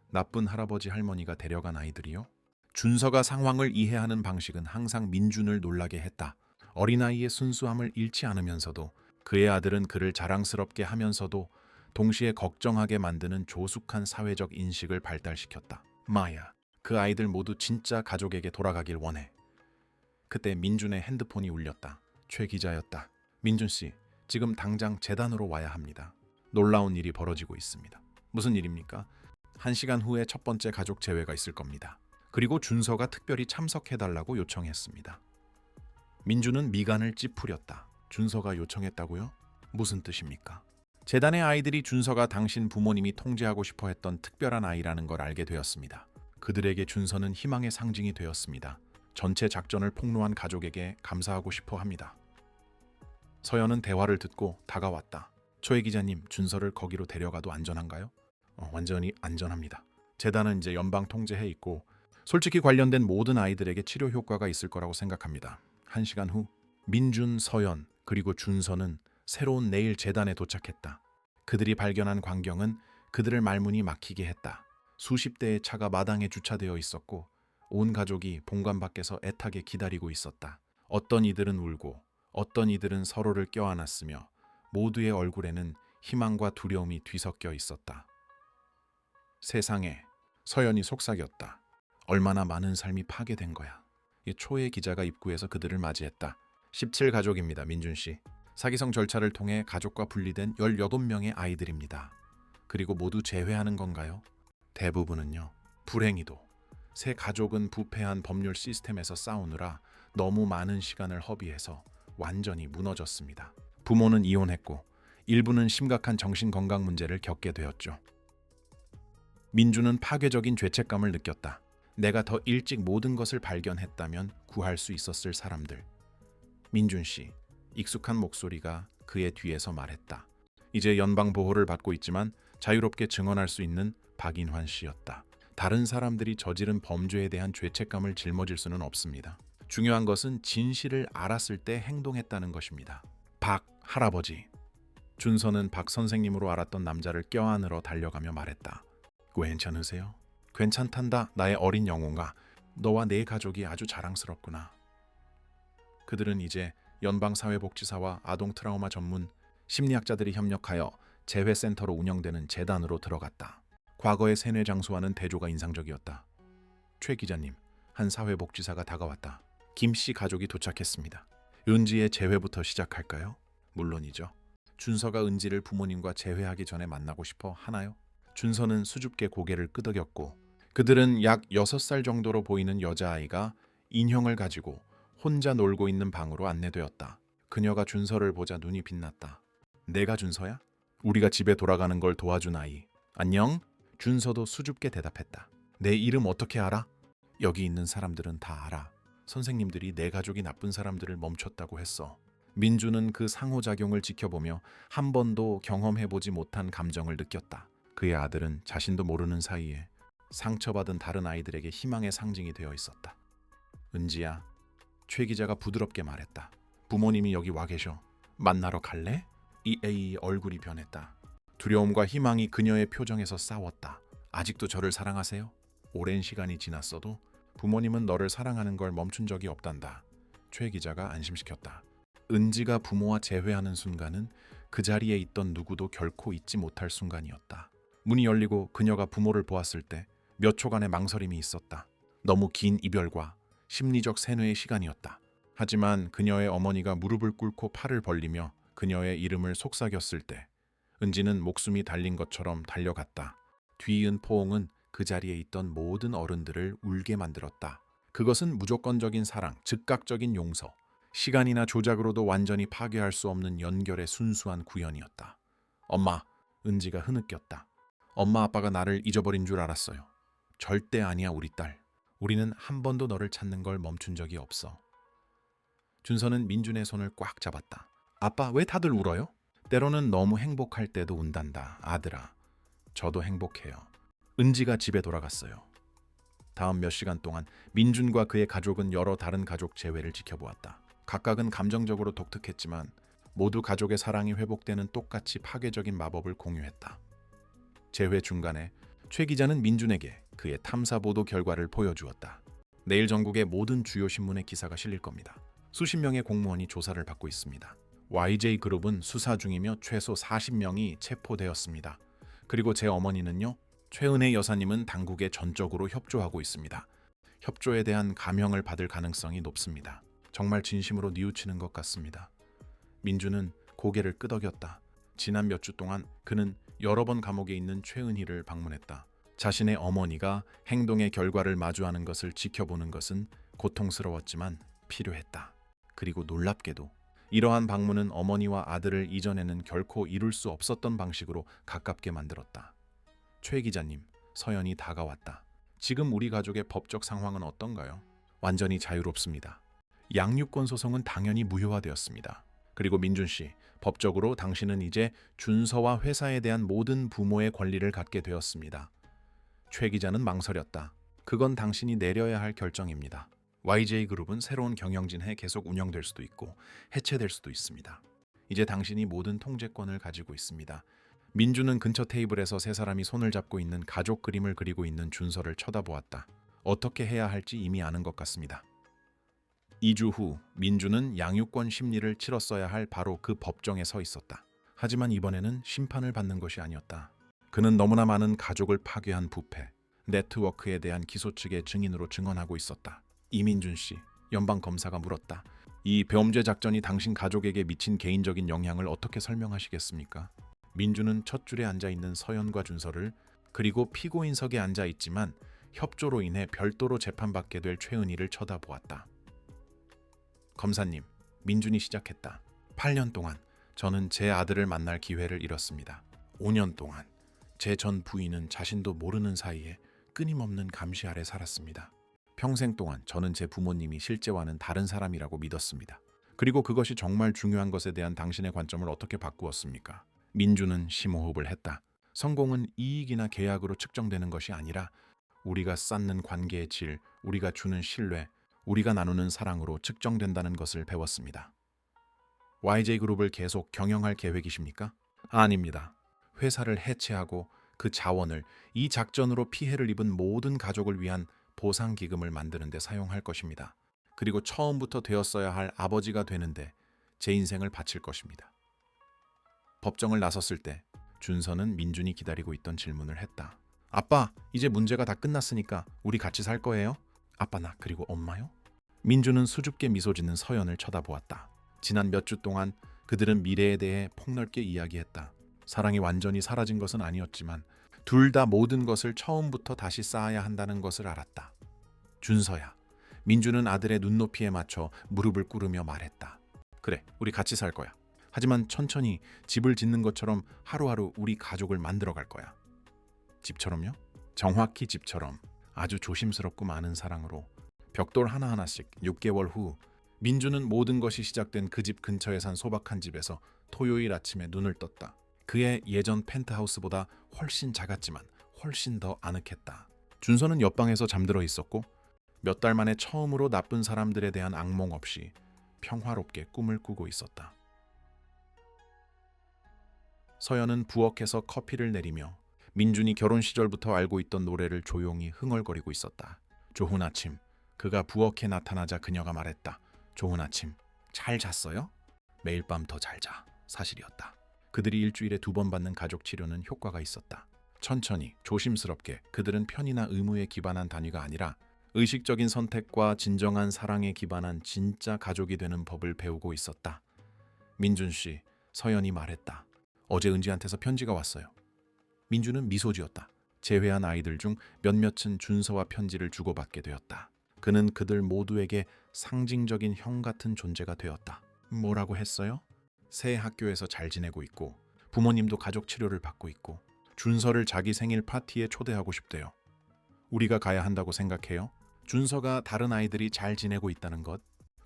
나쁜 할아버지 할머니가 데려간 아이들이요? 준서가 상황을 이해하는 방식은 항상 민준을 놀라게 했다. 어린아이의 순수함을 잃지 않으면서도 그의 아들은 그를 자랑스럽게 하면서도 동시에 걱정하게 만드는 조숙한 사회적 인식을 발달시켰다. 마야, 그 아이들 모두 진짜 가족에게 돌아가길 원해. 그때 민준의 핸드폰이 울렸다. 최 기자였다. 민준 씨, 지금 당장 재단으로 와야 합니다. 놀라운 일이 벌어지고 있습니다. 무슨 일입니까? 1시간 후에 첫 번째 가족 재회가 있을 겁니다. 그리고 준서가 특별히 참석해달라고 요청했습니다. 민준은 미간을 찌푸렸다. 준서가 요청했다고요? 무슨 뜻입니까? 재단의 아이들이 준서가 당신 부모님이 통제하고 싶어 했던 특별한 아이라는 걸 알게 되었습니다. 그들에게 준서는 희망의 상징이 되었습니다. 전체 작전을 폭로한 가족에게 감사하고 싶어 합니다. 서연은 대화를 듣고 다가왔다. 초해 기자님, 준서를 거기로 데려가도 안전한가요? 완전히 안전합니다. 재단은 이제 연방 통제해 있고 솔직히 관련된 모든 아이들에게 치료 효과가 있을 거라고 생각합니다. 1시간 후 민준, 서연 그리고 준서는 새로운 내일 재단에 도착했다. 그들이 발견한 광경은 그들을 말문이 막히게 했다. 수십 대의 차가 마당에 주차되어 있었고 온 가족이 본관 밖에서 애타게 기다리고 있었다. 어떤 이들은 울고 어떤 이들은 서로를 껴안았으며 모두의 얼굴에는 희망과 두려움이 뒤섞여 있었다. 세상에, 서연이 속삭였다. 얼마나 많은 삶이 파괴된 거야. 이 초해 기자가 입구에서 그들을 맞이했다. 17가족입니다, 민준 씨. 사기성 절차를 통해 가족과 분리된 18명의 아이들입니다. 그리고 모두 재회하는 건가요? 대부분은요. 불행히도 새 가족은 부패한 법률 시스템에서 싸우느라 너무 많은 시간을 허비해서 완전히 무너졌습니다. 부모는 이혼했고 일부는 심각한 정신건강 문제를 겪게 되었죠. 민주는 파괴적인 죄책감을 느꼈다. 내가 더 일찍 모든 것을 발견했다면 구할 수 있었을 사람들. 민준 씨, 익숙한 목소리가 그의 뒤에서 말했다. 이제 연방 보호를 받고 있지만 자유롭게 증언할 수 있는 박인환 씨였다. 다른 사람들이 저지른 범죄에 대한 죄책감을 짊어질 수는 없습니다. 중요한 것은 진실을 알았을 때 행동했다는 것입니다. 박 할아버지. 준서는 박 선생님으로 알았던 남자를 껴안으러 달려가며 말했다. 괜찮으세요? 괜찮단다, 나의 어린 영혼아. 너와 내 가족이 아주 자랑스럽구나. 그들은 이제 연방사회복지사와 아동 트라우마 전문 심리학자들이 협력하여 재회센터로 운영되는 재단으로 들어갔다. 과거의 세뇌 장수와는 대조가 인상적이었다. 최 기자님, 한 사회복지사가 다가왔다. 김 씨 가족이 도착했습니다. 은지의 재회부터 시작할까요? 물론이죠. 준서가 은지를 부모님과 재회하기 전에 만나고 싶어 하나요? 준서는 수줍게 고개를 끄덕였고, 그들은 약 6살 정도로 보이는 여자아이가 인형을 가지고 혼자 놀고 있는 방으로 안내되었다. 그녀가 준서를 보자 눈이 빛났다. 내가 준서야? 우리가 집에 돌아가는 걸 도와준 아이. 안녕? 준서도 수줍게 대답했다. 내 이름 어떻게 알아? 여기 있는 사람들은 다 알아. 선생님들이 내 가족이 나쁜 사람들을 멈췄다고 했어. 민주는 그 상호작용을 지켜보며 한 번도 경험해보지 못한 감정을 느꼈다. 그의 아들은 자신도 모르는 사이에 상처받은 다른 아이들에게 희망의 상징이 되어 있었다. 은지야, 최 기자가 부드럽게 말했다. 부모님이 여기 와 계셔. 만나러 갈래? 이 A의 얼굴이 변했다. 두려움과 희망이 그녀의 표정에서 싸웠다. 아직도 저를 사랑하세요? 오랜 시간이 지났어도 부모님은 너를 사랑하는 걸 멈춘 적이 없단다. 최 기자가 안심시켰다. 은지가 부모와 재회하는 순간은 그 자리에 있던 누구도 결코 잊지 못할 순간이었다. 문이 열리고 그녀가 부모를 보았을 때 몇 초간의 망설임이 있었다. 너무 긴 이별과 심리적 세뇌의 시간이었다. 하지만 그녀의 어머니가 무릎을 꿇고 팔을 벌리며 그녀의 이름을 속삭였을 때 은지는 목숨이 달린 것처럼 달려갔다. 뒤이은 포옹은 그 자리에 있던 모든 어른들을 울게 만들었다. 그것은 무조건적인 사랑, 즉각적인 용서, 시간이나 조작으로도 완전히 파괴할 수 없는 연결의 순수한 구현이었다. 엄마, 은지가 흐느꼈다. 엄마 아빠가 나를 잊어버린 줄 알았어요. 절대 아니야, 우리 딸. 우리는 한 번도 너를 찾는 걸 멈춘 적이 없어. 준서는 민준의 손을 꽉 잡았다. 아빠, 왜 다들 울어요? 때로는 너무 행복할 때도 운단다, 아들아. 저도 행복해요. 은지가 집에 돌아갔어요. 다음 몇 시간 동안 민준과 그의 가족은 여러 다른 가족 재회를 지켜보았다. 각각은 감정적으로 독특했지만 모두 가족의 사랑이 회복되는 똑같이 파괴적인 마법을 공유했다. 재회 중간에 최 기자는 민준에게 그의 탐사 보도 결과를 보여주었다. 내일 전국의 모든 주요 신문에 기사가 실릴 겁니다. 수십 명의 공무원이 조사를 받고 있습니다. YJ그룹은 수사 중이며 최소 40명이 체포되었습니다. 그리고 제 어머니는요, 최은혜 여사님은 당국에 전적으로 협조하고 있습니다. 협조에 대한 감형을 받을 가능성이 높습니다. 정말 진심으로 뉘우치는 것 같습니다. 민주는 고개를 끄덕였다. 지난 몇 주 동안 그는 여러 번 감옥에 있는 최은희를 방문했다. 자신의 어머니가 행동의 결과를 마주하는 것을 지켜보는 것은 고통스러웠지만 필요했다. 그리고 놀랍게도 이러한 방문은 어머니와 아들을 이전에는 결코 이룰 수 없었던 방식으로 가깝게 만들었다. 최 기자님, 서연이 다가왔다. 지금 우리 가족의 법적 상황은 어떤가요? 완전히 자유롭습니다. 양육권 소송은 당연히 무효화되었습니다. 그리고 민준 씨, 법적으로 당신은 이제 준서와 회사에 대한 모든 부모의 권리를 갖게 되었습니다. 최 기자는 망설였다. 그건 당신이 내려야 할 결정입니다. YJ그룹은 새로운 경영진해 계속 운영될 수도 있고 해체될 수도 있습니다. 이제 당신이 모든 통제권을 가지고 있습니다. 민주는 근처 테이블에서 세 사람이 손을 잡고 있는 가족 그림을 그리고 있는 준서를 쳐다보았다. 어떻게 해야 할지 이미 아는 것 같습니다. 2주 후 민주는 양육권 심리를 치렀어야 할 바로 그 법정에 서 있었다. 하지만 이번에는 심판을 받는 것이 아니었다. 그는 너무나 많은 가족을 파괴한 부패, 네트워크에 대한 기소 측의 증인으로 증언하고 있었다. 이민준 씨, 연방검사가 물었다. 이 범죄 작전이 당신 가족에게 미친 개인적인 영향을 어떻게 설명하시겠습니까? 민주는 첫 줄에 앉아있는 서연과 준서를, 그리고 피고인석에 앉아있지만 협조로 인해 별도로 재판받게 될 최은희를 쳐다보았다. 검사님, 민준이 시작했다. 8년 동안 저는 제 아들을 만날 기회를 잃었습니다. 5년 동안 제 전 부인은 자신도 모르는 사이에 끊임없는 감시 아래 살았습니다. 평생 동안 저는 제 부모님이 실제와는 다른 사람이라고 믿었습니다. 그리고 그것이 정말 중요한 것에 대한 당신의 관점을 어떻게 바꾸었습니까? 민주는 심호흡을 했다. 성공은 이익이나 계약으로 측정되는 것이 아니라 우리가 쌓는 관계의 질, 우리가 주는 신뢰, 우리가 나누는 사랑으로 측정된다는 것을 배웠습니다. YJ그룹을 계속 경영할 계획이십니까? 아닙니다. 회사를 해체하고 그 자원을 이 작전으로 피해를 입은 모든 가족을 위한 보상기금을 만드는 데 사용할 것입니다. 그리고 처음부터 되었어야 할 아버지가 되는데 제 인생을 바칠 것입니다. 법정을 나섰을 때 준서는 민준이 기다리고 있던 질문을 했다. 아빠, 이제 문제가 다 끝났으니까 우리 같이 살 거예요? 아빠, 나 그리고 엄마요? 민준은 수줍게 미소 짓는 서연을 쳐다보았다. 지난 몇 주 동안 그들은 미래에 대해 폭넓게 이야기했다. 사랑이 완전히 사라진 것은 아니었지만 둘 다 모든 것을 처음부터 다시 쌓아야 한다는 것을 알았다. 준서야. 민준은 아들의 눈높이에 맞춰 무릎을 꿇으며 말했다. 그래, 우리 같이 살 거야. 하지만 천천히 집을 짓는 것처럼 하루하루 우리 가족을 만들어 갈 거야. 집처럼요? 정확히 집처럼 아주 조심스럽고 많은 사랑으로 벽돌 하나하나씩 6개월 후 민주는 모든 것이 시작된 그 집 근처에 산 소박한 집에서 토요일 아침에 눈을 떴다. 그의 예전 펜트하우스보다 훨씬 작았지만 훨씬 더 아늑했다. 준서는 옆방에서 잠들어 있었고 몇 달 만에 처음으로 나쁜 사람들에 대한 악몽 없이 평화롭게 꿈을 꾸고 있었다. 서연은 부엌에서 커피를 내리며 민준이 결혼 시절부터 알고 있던 노래를 조용히 흥얼거리고 있었다. 좋은 아침. 그가 부엌에 나타나자 그녀가 말했다. 좋은 아침. 잘 잤어요? 매일 밤 더 잘 자. 사실이었다. 그들이 일주일에 2번 받는 가족 치료는 효과가 있었다. 천천히 조심스럽게 그들은 편의나 의무에 기반한 단위가 아니라 의식적인 선택과 진정한 사랑에 기반한 진짜 가족이 되는 법을 배우고 있었다. 민준 씨, 서연이 말했다. 어제 은지한테서 편지가 왔어요. 민준은 미소 지었다. 제외한 아이들 중 몇몇은 준서와 편지를 주고받게 되었다. 그는 그들 모두에게 상징적인 형 같은 존재가 되었다. 뭐라고 했어요? 새 학교에서 잘 지내고 있고 부모님도 가족 치료를 받고 있고 준서를 자기 생일 파티에 초대하고 싶대요. 우리가 가야 한다고 생각해요? 준서가 다른 아이들이 잘 지내고 있다는 것,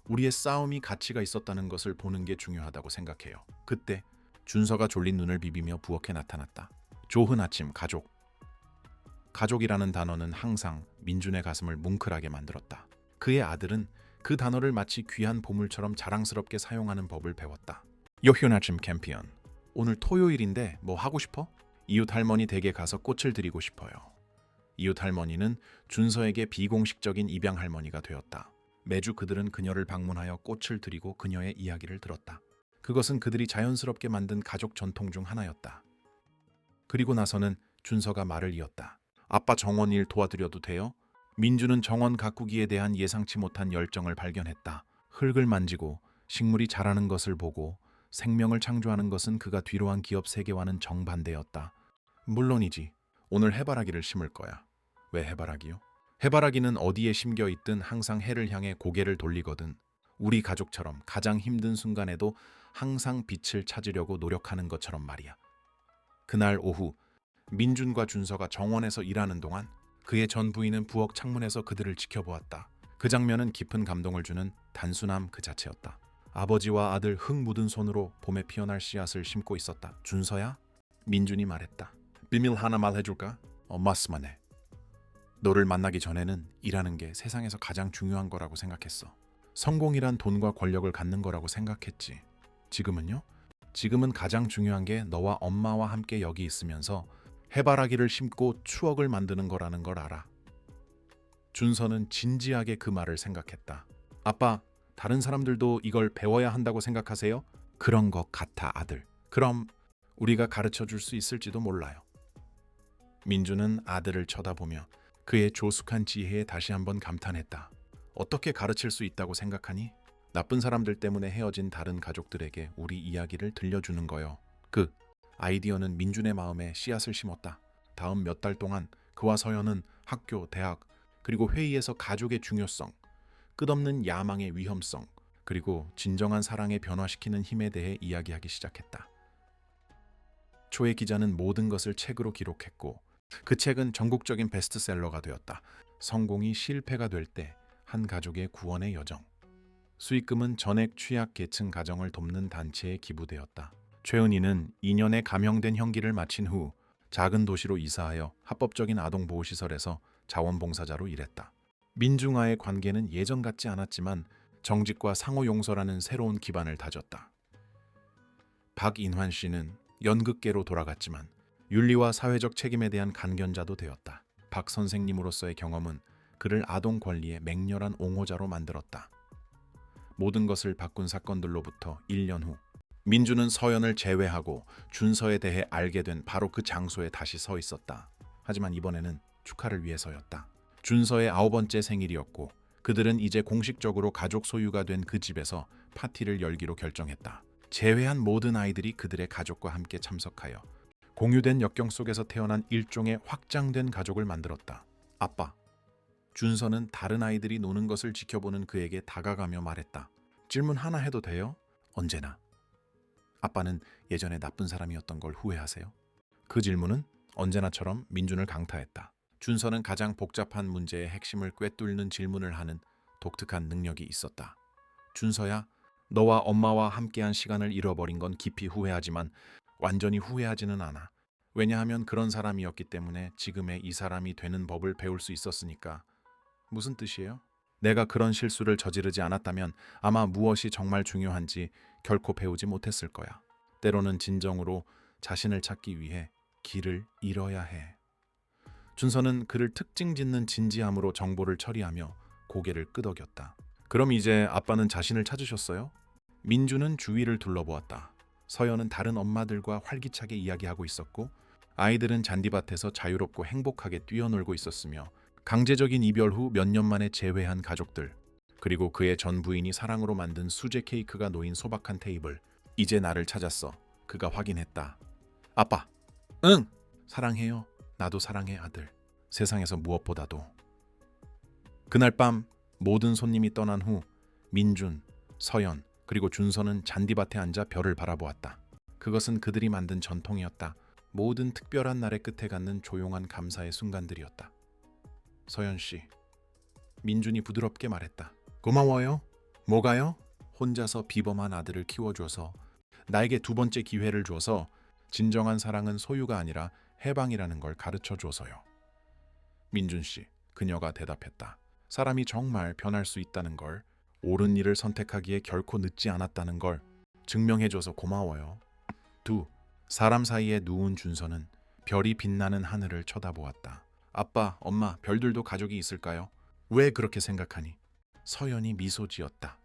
우리의 싸움이 가치가 있었다는 것을 보는 게 중요하다고 생각해요. 그때 준서가 졸린 눈을 비비며 부엌에 나타났다. 좋은 아침, 가족. 가족이라는 단어는 항상 민준의 가슴을 뭉클하게 만들었다. 그의 아들은 그 단어를 마치 귀한 보물처럼 자랑스럽게 사용하는 법을 배웠다. 요현 아침 캠피언. 오늘 토요일인데 뭐 하고 싶어? 이웃 할머니 댁에 가서 꽃을 드리고 싶어요. 이웃 할머니는 준서에게 비공식적인 입양 할머니가 되었다. 매주 그들은 그녀를 방문하여 꽃을 드리고 그녀의 이야기를 들었다. 그것은 그들이 자연스럽게 만든 가족 전통 중 하나였다. 그리고 나서는 준서가 말을 이었다. 아빠 정원 일 도와드려도 돼요? 민주는 정원 가꾸기에 대한 예상치 못한 열정을 발견했다. 흙을 만지고 식물이 자라는 것을 보고 생명을 창조하는 것은 그가 뒤로한 기업 세계와는 정반대였다. 물론이지. 오늘 해바라기를 심을 거야. 왜 해바라기요? 해바라기는 어디에 심겨 있든 항상 해를 향해 고개를 돌리거든. 우리 가족처럼 가장 힘든 순간에도 항상 빛을 찾으려고 노력하는 것처럼 말이야. 그날 오후 민준과 준서가 정원에서 일하는 동안 그의 전 부인은 부엌 창문에서 그들을 지켜보았다. 그 장면은 깊은 감동을 주는 단순함 그 자체였다. 아버지와 아들 흙 묻은 손으로 봄에 피어날 씨앗을 심고 있었다. 준서야? 민준이 말했다. 비밀 하나 말해줄까? 맞스만해. 너를 만나기 전에는 일하는 게 세상에서 가장 중요한 거라고 생각했어. 성공이란 돈과 권력을 갖는 거라고 생각했지. 지금은요? 지금은 가장 중요한 게 너와 엄마와 함께 여기 있으면서 해바라기를 심고 추억을 만드는 거라는 걸 알아. 준서는 진지하게 그 말을 생각했다. 아빠, 다른 사람들도 이걸 배워야 한다고 생각하세요? 그런 것 같아, 아들. 그럼 우리가 가르쳐 줄 수 있을지도 몰라요. 민주는 아들을 쳐다보며 그의 조숙한 지혜에 다시 한번 감탄했다. 어떻게 가르칠 수 있다고 생각하니? 나쁜 사람들 때문에 헤어진 다른 가족들에게 우리 이야기를 들려주는 거요. 그 아이디어는 민준의 마음에 씨앗을 심었다. 다음 몇 달 동안 그와 서연은 학교, 대학, 그리고 회의에서 가족의 중요성, 끝없는 야망의 위험성, 그리고 진정한 사랑에 변화시키는 힘에 대해 이야기하기 시작했다. 초의 기자는 모든 것을 책으로 기록했고 그 책은 전국적인 베스트셀러가 되었다. 성공이 실패가 될 때 한 가족의 구원의 여정. 수익금은 전액 취약 계층 가정을 돕는 단체에 기부되었다. 최은희는 2년의 감형된 형기를 마친 후 작은 도시로 이사하여 합법적인 아동보호시설에서 자원봉사자로 일했다. 민중와의 관계는 예전 같지 않았지만 정직과 상호용서라는 새로운 기반을 다졌다. 박인환 씨는 연극계로 돌아갔지만 윤리와 사회적 책임에 대한 간견자도 되었다. 박 선생님으로서의 경험은 그를 아동 권리의 맹렬한 옹호자로 만들었다. 모든 것을 바꾼 사건들로부터 1년 후 민주는 서연을 제외하고 준서에 대해 알게 된 바로 그 장소에 다시 서 있었다. 하지만 이번에는 축하를 위해서였다. 준서의 9번째 생일이었고 그들은 이제 공식적으로 가족 소유가 된 그 집에서 파티를 열기로 결정했다. 제외한 모든 아이들이 그들의 가족과 함께 참석하여 공유된 역경 속에서 태어난 일종의 확장된 가족을 만들었다. 아빠. 준서는 다른 아이들이 노는 것을 지켜보는 그에게 다가가며 말했다. 질문 하나 해도 돼요? 언제나. 아빠는 예전에 나쁜 사람이었던 걸 후회하세요? 그 질문은 언제나처럼 민준을 강타했다. 준서는 가장 복잡한 문제의 핵심을 꿰뚫는 질문을 하는 독특한 능력이 있었다. 준서야, 너와 엄마와 함께한 시간을 잃어버린 건 깊이 후회하지만 완전히 후회하지는 않아. 왜냐하면 그런 사람이었기 때문에 지금의 이 사람이 되는 법을 배울 수 있었으니까. 무슨 뜻이에요? 내가 그런 실수를 저지르지 않았다면 아마 무엇이 정말 중요한지 결코 배우지 못했을 거야. 때로는 진정으로 자신을 찾기 위해 길을 잃어야 해. 준서는 그를 특징 짓는 진지함으로 정보를 처리하며 고개를 끄덕였다. 그럼 이제 아빠는 자신을 찾으셨어요? 민주는 주위를 둘러보았다. 서연은 다른 엄마들과 활기차게 이야기하고 있었고 아이들은 잔디밭에서 자유롭고 행복하게 뛰어놀고 있었으며 강제적인 이별 후 몇 년 만에 재회한 가족들, 그리고 그의 전 부인이 사랑으로 만든 수제 케이크가 놓인 소박한 테이블. 이제 나를 찾았어. 그가 확인했다. 아빠. 응. 사랑해요. 나도 사랑해, 아들. 세상에서 무엇보다도. 그날 밤 모든 손님이 떠난 후 민준, 서연, 그리고 준서는 잔디밭에 앉아 별을 바라보았다. 그것은 그들이 만든 전통이었다. 모든 특별한 날의 끝에 갖는 조용한 감사의 순간들이었다. 서연 씨. 민준이 부드럽게 말했다. 고마워요. 뭐가요? 혼자서 비범한 아들을 키워줘서, 나에게 2번째 기회를 줘서, 진정한 사랑은 소유가 아니라 해방이라는 걸 가르쳐줘서요. 민준 씨, 그녀가 대답했다. 사람이 정말 변할 수 있다는 걸, 옳은 일을 선택하기에 결코 늦지 않았다는 걸 증명해줘서 고마워요. 2. 사람 사이에 누운 준서는 별이 빛나는 하늘을 쳐다보았다. 아빠, 엄마, 별들도 가족이 있을까요? 왜 그렇게 생각하니? 서연이 미소 지었다.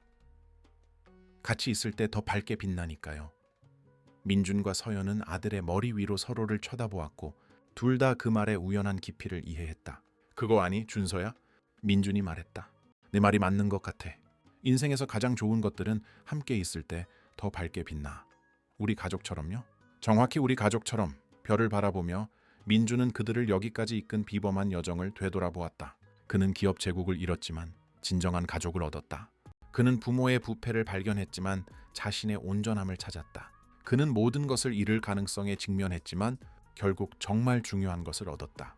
같이 있을 때 더 밝게 빛나니까요. 민준과 서연은 아들의 머리 위로 서로를 쳐다보았고 둘 다 그 말의 우연한 깊이를 이해했다. 그거 아니, 준서야? 민준이 말했다. 내 말이 맞는 것 같아. 인생에서 가장 좋은 것들은 함께 있을 때 더 밝게 빛나. 우리 가족처럼요? 정확히 우리 가족처럼. 별을 바라보며 민준은 그들을 여기까지 이끈 비범한 여정을 되돌아보았다. 그는 기업 제국을 잃었지만 진정한 가족을 얻었다. 그는 부모의 부패를 발견했지만 자신의 온전함을 찾았다. 그는 모든 것을 잃을 가능성에 직면했지만 결국 정말 중요한 것을 얻었다.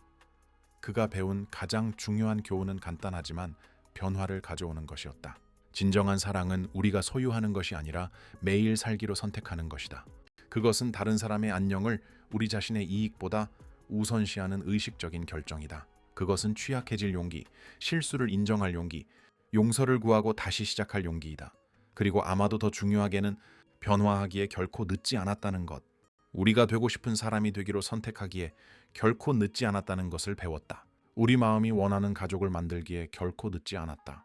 그가 배운 가장 중요한 교훈은 간단하지만 변화를 가져오는 것이었다. 진정한 사랑은 우리가 소유하는 것이 아니라 매일 살기로 선택하는 것이다. 그것은 다른 사람의 안녕을 우리 자신의 이익보다 우선시하는 의식적인 결정이다. 그것은 취약해질 용기, 실수를 인정할 용기, 용서를 구하고 다시 시작할 용기이다. 그리고 아마도 더 중요하게는 변화하기에 결코 늦지 않았다는 것. 우리가 되고 싶은 사람이 되기로 선택하기에 결코 늦지 않았다는 것을 배웠다. 우리 마음이 원하는 가족을 만들기에 결코 늦지 않았다.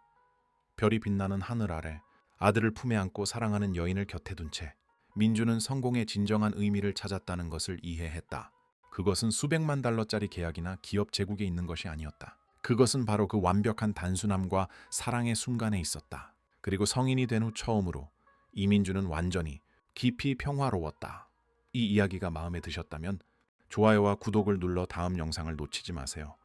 별이 빛나는 하늘 아래 아들을 품에 안고 사랑하는 여인을 곁에 둔 채 민주는 성공의 진정한 의미를 찾았다는 것을 이해했다. 그것은 수백만 달러짜리 계약이나 기업 제국에 있는 것이 아니었다. 그것은 바로 그 완벽한 단순함과 사랑의 순간에 있었다. 그리고 성인이 된 후 처음으로 이민주는 완전히 깊이 평화로웠다. 이 이야기가 마음에 드셨다면 좋아요와 구독을 눌러 다음 영상을 놓치지 마세요.